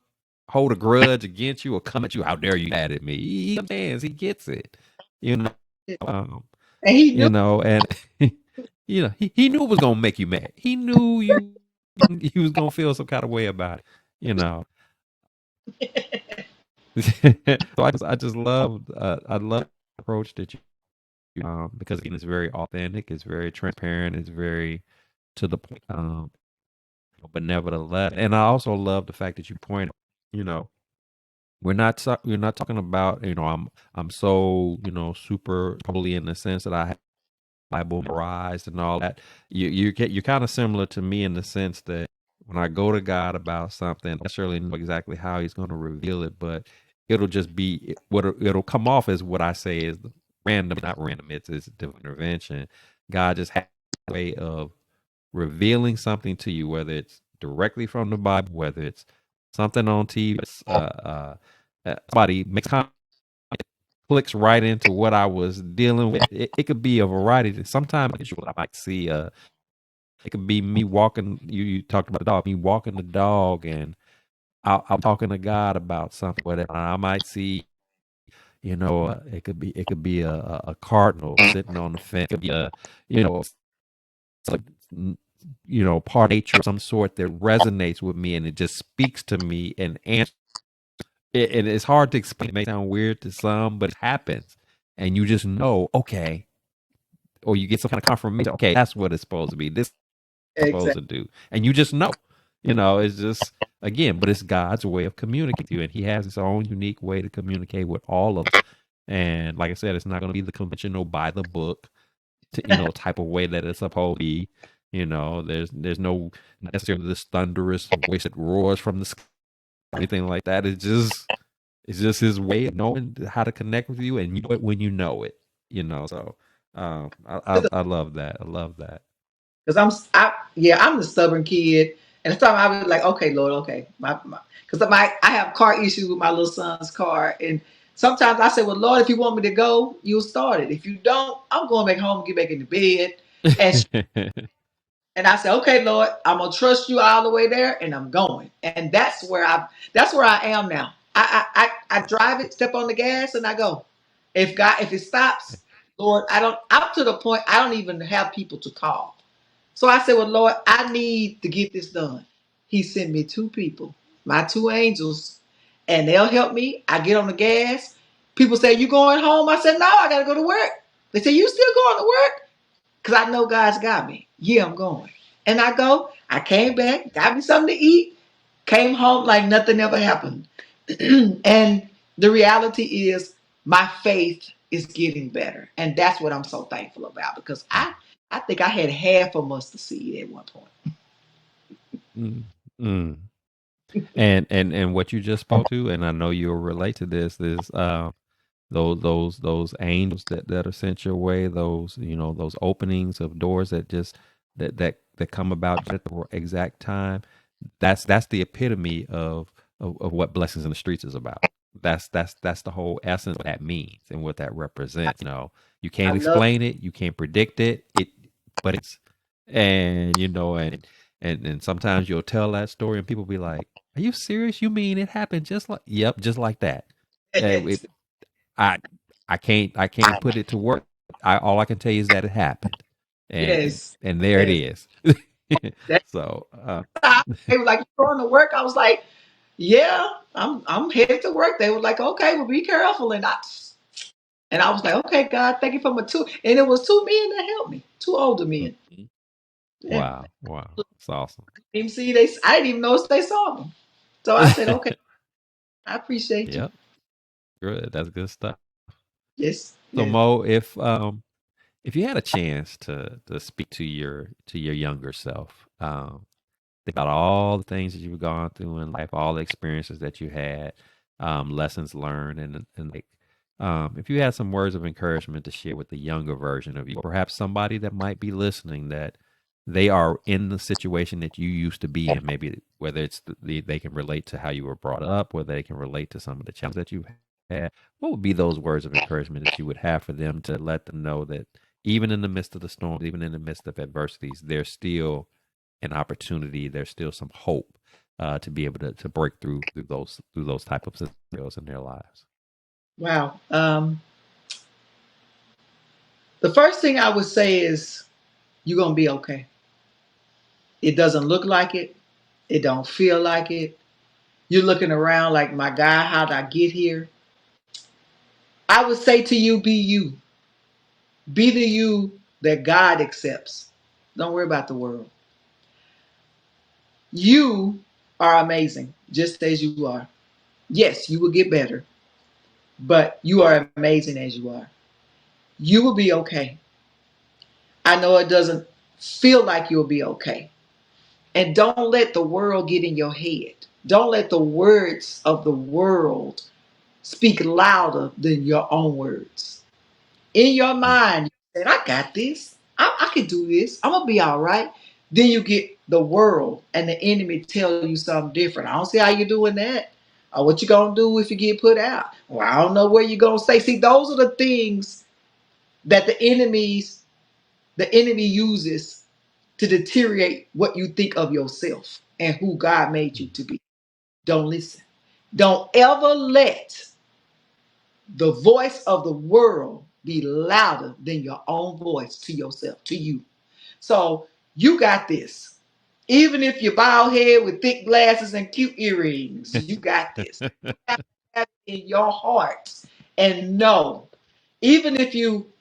hold a grudge against you or come at you. How dare you mad at me? He understands. He gets it. You know. Um, And he knew. and he knew it was gonna make you mad. He knew you was gonna feel some kind of way about it. You know. So I just love I love the approach that you because again, it's very authentic, it's very transparent, it's very to the point. But nevertheless, and I also love the fact that you point, you know, we're not talking about, I'm so, super holy in the sense that I have Bible memorized and all that. You're kind of similar to me in the sense that when I go to God about something, I don't necessarily know exactly how he's going to reveal it, but it'll just be what it'll come off as what I say is random, not random. It's divine intervention. God just has a way of revealing something to you, whether it's directly from the Bible, whether it's something on TV, somebody makes comment, clicks right into what I was dealing with. It could be a variety. Sometimes I might see, it could be me walking. You talked about the dog, me walking the dog, and I'm talking to God about something, whatever. I might see it could be a cardinal sitting on the fence. It could be a you know like part of nature of some sort that resonates with me and it just speaks to me and answers. And it's hard to explain. It may sound weird to some, but it happens, and you just know, okay, or you get some kind of confirmation. Okay, that's what it's supposed to be. This is what it's supposed Exactly. to do, and you just know. It's just again, but it's God's way of communicating with you, and He has His own unique way to communicate with all of us. And like I said, it's not going to be the conventional by the book type of way that it's supposed to be. There's no not necessarily this thunderous voice that roars from the sky, or anything like that. It's just his way of knowing how to connect with you, and you know it when you know it. So I love that. I love that. Because I'm the stubborn kid, and the time I was like, okay, Lord, okay, because I have car issues with my little son's car, and sometimes I say, well, Lord, if you want me to go, you'll start it. If you don't, I'm going back home, get back in the bed, and and I say, okay, Lord, I'm gonna trust you all the way there, and I'm going, and that's where I am now. I drive it, step on the gas, and I go. If it stops, Lord, I'm to the point I don't even have people to call. So I said, well, Lord, I need to get this done. He sent me two people, my two angels, and they'll help me. I get on the gas. People say, you going home? I said, no, I got to go to work. They say, you still going to work? Because I know God's got me. Yeah, I'm going. And I go. I came back, got me something to eat, came home like nothing ever happened. And the reality is my faith is getting better. And that's what I'm so thankful about because I think I had half a mustard seed at one point. Mm, mm. And what you just spoke to, and I know you'll relate to this, is those angels that are sent your way, those openings of doors that come about just at the exact time. That's the epitome of what blessings in the streets is about. That's the whole essence of what that means and what that represents. You I can't love explain it, you can't predict it, but it's and sometimes you'll tell that story and people be like, "Are you serious? You mean it happened just like?" Yep, just like that. it. I I can't put it to work. All I can tell you is that it happened, and Yes. and there it Yes. is. That's So how they were like, you going to work? I was like, yeah, I'm headed to work. They were like, okay, well, be careful. And I was like, okay, God, thank you for my two. And it was two men that helped me, two older men. mhm. And Wow, wow, that's awesome. even see they I didn't even notice they saw me. So I said, okay, I appreciate you. Yep, good. That's good stuff. Yes, So yes. Mo, if you had a chance to speak to your younger self, think about all the things that you've gone through in life, all the experiences that you had, lessons learned, and like, if you had some words of encouragement to share with the younger version of you, or perhaps somebody that might be listening that they are in the situation that you used to be in, maybe whether they can relate to how you were brought up, whether they can relate to some of the challenges that you had, what would be those words of encouragement that you would have for them to let them know that even in the midst of the storms, even in the midst of adversities, there's still an opportunity. There's still some hope to be able to break through those type of scenarios in their lives. Wow. The first thing I would say is you're gonna be okay. It doesn't look like it. It don't feel like it. You're looking around like, my God, how did I get here? I would say to you, be you. Be the you that God accepts. Don't worry about the world. You are amazing, just as you are. Yes, you will get better, but you are amazing as you are. You will be okay. I know it doesn't feel like you'll be okay. And don't let the world get in your head. Don't let the words of the world speak louder than your own words. In your Mm, mind, you said, I got this. I can do this. I'm going to be all right. Then you get the world and the enemy tell you something different. I don't see how you're doing that. Or what you going to do if you get put out? Well, I don't know where you're going to stay. See, those are the things that the enemy uses to deteriorate what you think of yourself and who God made you mm, to be. Don't listen. Don't ever let the voice of the world be louder than your own voice to yourself, to you. So you got this. Even if you're bald head with thick glasses and cute earrings, you got this. You have to have it in your heart and know. Even if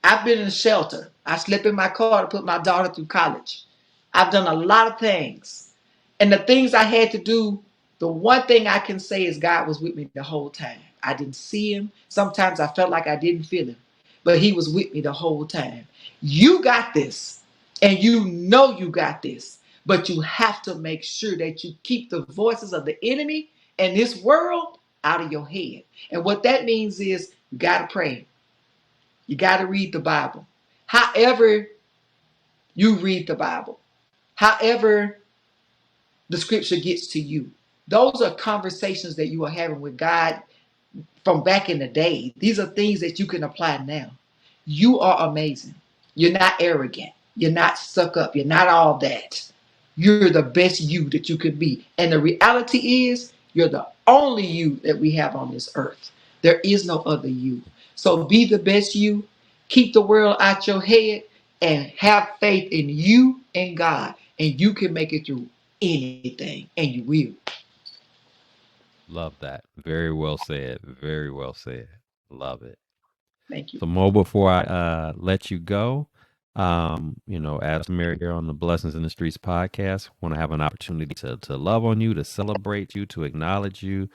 I've been in a shelter. I slept in my car to put my daughter through college. I've done a lot of things. And the things I had to do, the one thing I can say is God was with me the whole time. I didn't see him. Sometimes I felt like I didn't feel him, but he was with me the whole time. You got this, and you know you got this, but you have to make sure that you keep the voices of the enemy and this world out of your head. And what that means is you got to pray. You got to read the Bible. However, you read the Bible, however, the scripture gets to you. Those are conversations that you are having with God from back in the day. These are things that you can apply now. You are amazing. You're not arrogant. You're not stuck up. You're not all that. You're the best you that you could be. And the reality is, you're the only you that we have on this earth. There is no other you. So be the best you. Keep the world out your head and have faith in you and God. And you can make it through anything. And you will. Love that. Very well said. Very well said. Love it. Thank you. So Mo, before I let you go, as Mary here on the Blessings in the Streets podcast, want to have an opportunity to love on you, to celebrate you, to acknowledge you.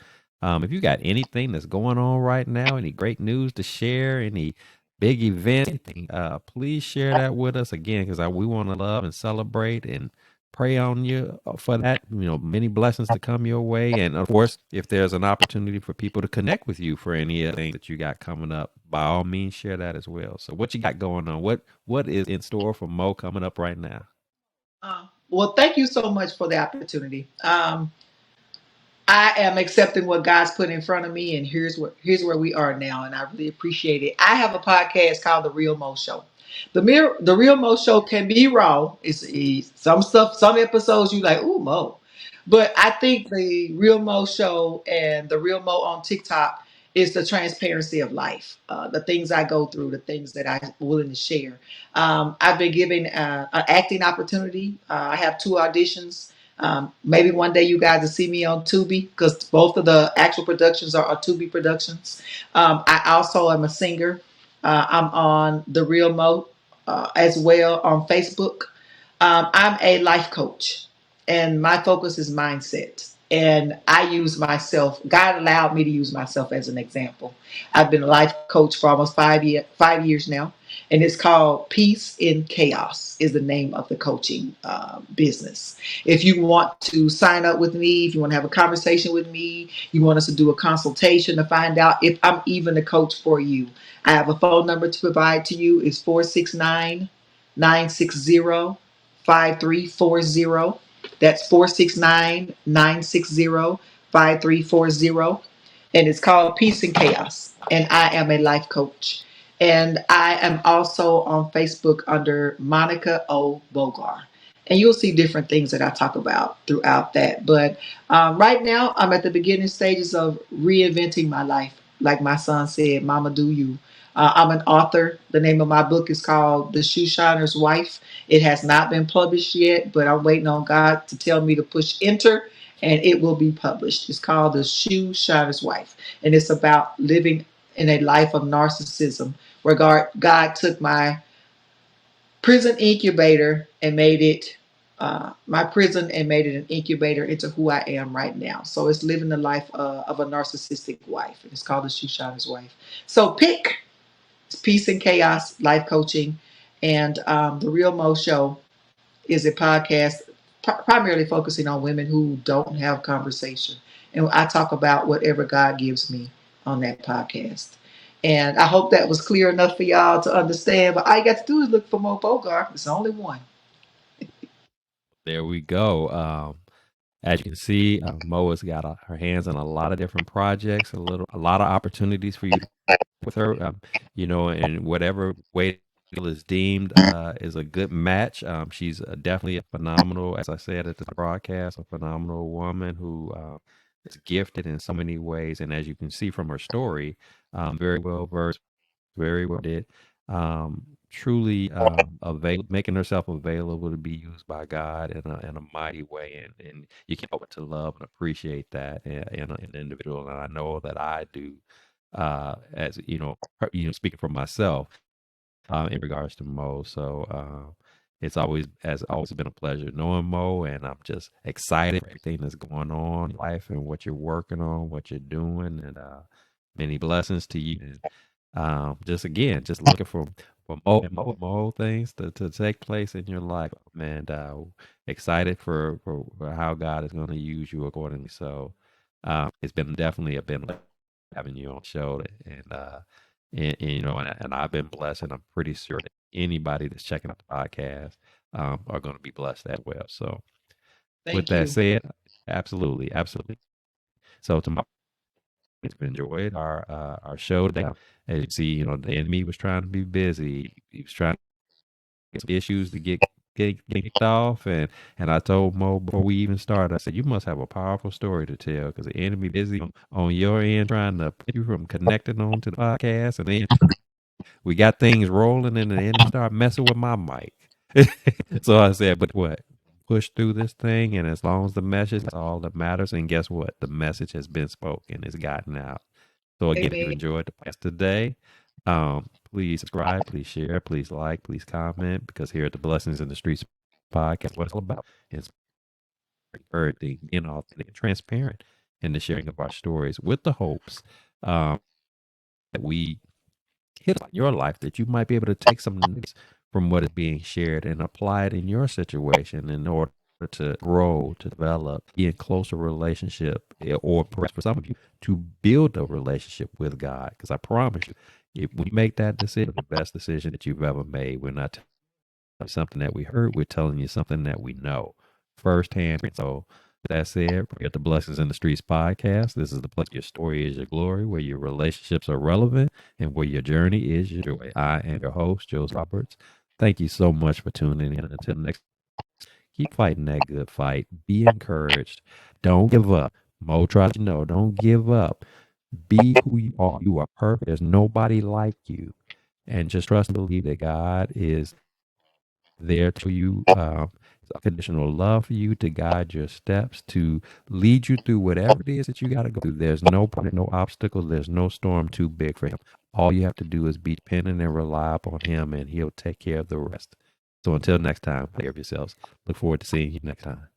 If you got anything that's going on right now, any great news to share, any big event, anything, please share that with us again, because we want to love and celebrate and pray on you for that. Many blessings to come your way. And of course, if there's an opportunity for people to connect with you for any of the things that you got coming up, by all means, share that as well. So what you got going on? What is in store for Mo coming up right now? Well, thank you so much for the opportunity. I am accepting what God's put in front of me, and here's where we are now, and I really appreciate it. I have a podcast called The Real Mo Show. The Real Mo Show can be raw. It's some stuff, some episodes you like, ooh Mo, but I think the Real Mo Show and the Real Mo on TikTok is the transparency of life, the things I go through, the things that I'm willing to share. I've been given an acting opportunity. I have two auditions. Maybe one day you guys will see me on Tubi because both of the actual productions are Tubi productions. I also am a singer. I'm on The Real Mo as well on Facebook. I'm a life coach, and my focus is mindset. And I use myself. God allowed me to use myself as an example. I've been a life coach for almost 5 years now, and it's called Peace in Chaos. Is the name of the coaching business. If you want to sign up with me, if you want to have a conversation with me, you want us to do a consultation to find out if I'm even the coach for you, I have a phone number to provide to you. It's 469-960-5340. That's 469-960-5340. And it's called Peace and Chaos. And I am a life coach. And I am also on Facebook under Monica O. Bogar. And you'll see different things that I talk about throughout that. But right now, I'm at the beginning stages of reinventing my life. Like my son said, Mama, do you? I'm an author. The name of my book is called The Shoe Shiner's Wife. It has not been published yet, but I'm waiting on God to tell me to push enter and it will be published. It's called The Shoe Shiner's Wife. And it's about living in a life of narcissism where God took my prison incubator and made it my prison and made it an incubator into who I am right now. So it's living the life of a narcissistic wife. It's called The Shoe Shiner's Wife. So pick Peace and Chaos Life Coaching, and The Real Mo Show is a podcast primarily focusing on women who don't have conversation. And I talk about whatever God gives me on that podcast. And I hope that was clear enough for y'all to understand. But all you got to do is look for Mo Bogar. It's only one. There we go. As you can see, Mo has got her hands on a lot of different projects, a lot of opportunities for you to work with her. In whatever way is deemed is a good match. She's definitely a phenomenal, as I said at the broadcast, a phenomenal woman who is gifted in so many ways, and as you can see from her story, very well versed, very well did. Truly making herself available to be used by God in a mighty way, and you can help but to love and appreciate that in an individual. And I know that I do, as speaking for myself, in regards to Mo. So it's always has always been a pleasure knowing Mo, and I'm just excited for everything that's going on in life and what you're working on, what you're doing, and many blessings to you. And just again, just looking for more things to take place in your life, and excited for how God is going to use you accordingly. So it's been definitely a been having you on the show, and I've been blessed, and I'm pretty sure that anybody that's checking out the podcast are going to be blessed as well. So with Thank that you. said, absolutely, absolutely. So to my it's been enjoyed our show today. As you see, the enemy was trying to be busy. He was trying to get some issues to get kicked off, and I told Mo before we even started, I said, you must have a powerful story to tell because the enemy busy on your end trying to prevent you from connecting on to the podcast, and then we got things rolling, and the enemy started messing with my mic. So I said, but what? Push through this thing, and as long as the message is all that matters, and guess what? The message has been spoken, it's gotten out. So again, if you Amen. enjoyed the podcast today, please subscribe, please share, please like, please comment, because here at the Blessings in the Streets podcast, what it's all about is encouraging, being authentic and transparent in the sharing of our stories with the hopes that we hit in your life, that you might be able to take some nuggets from what is being shared and apply it in your situation in order to grow, to develop, be in closer relationship, or perhaps for some of you to build a relationship with God. Because I promise you, if we make that decision, the best decision that you've ever made, we're not telling you something that we heard, we're telling you something that we know firsthand. So that said, we got the Blessings in the Streets podcast. This is the place your story is your glory, where your relationships are relevant and where your journey is your joy. I am your host, Joseph Roberts. Thank you so much for tuning in. Until next, keep fighting that good fight. Be encouraged. Don't give up. Mo tries to know, don't give up. Be who you are. You are perfect. There's nobody like you. And just trust and believe that God is there to you, unconditional love for you, to guide your steps, to lead you through whatever it is that you got to go through. There's no point, no obstacle, there's no storm too big for him. All you have to do is be dependent and rely upon him, and he'll take care of the rest. So until next time, take care of yourselves. Look forward to seeing you next time.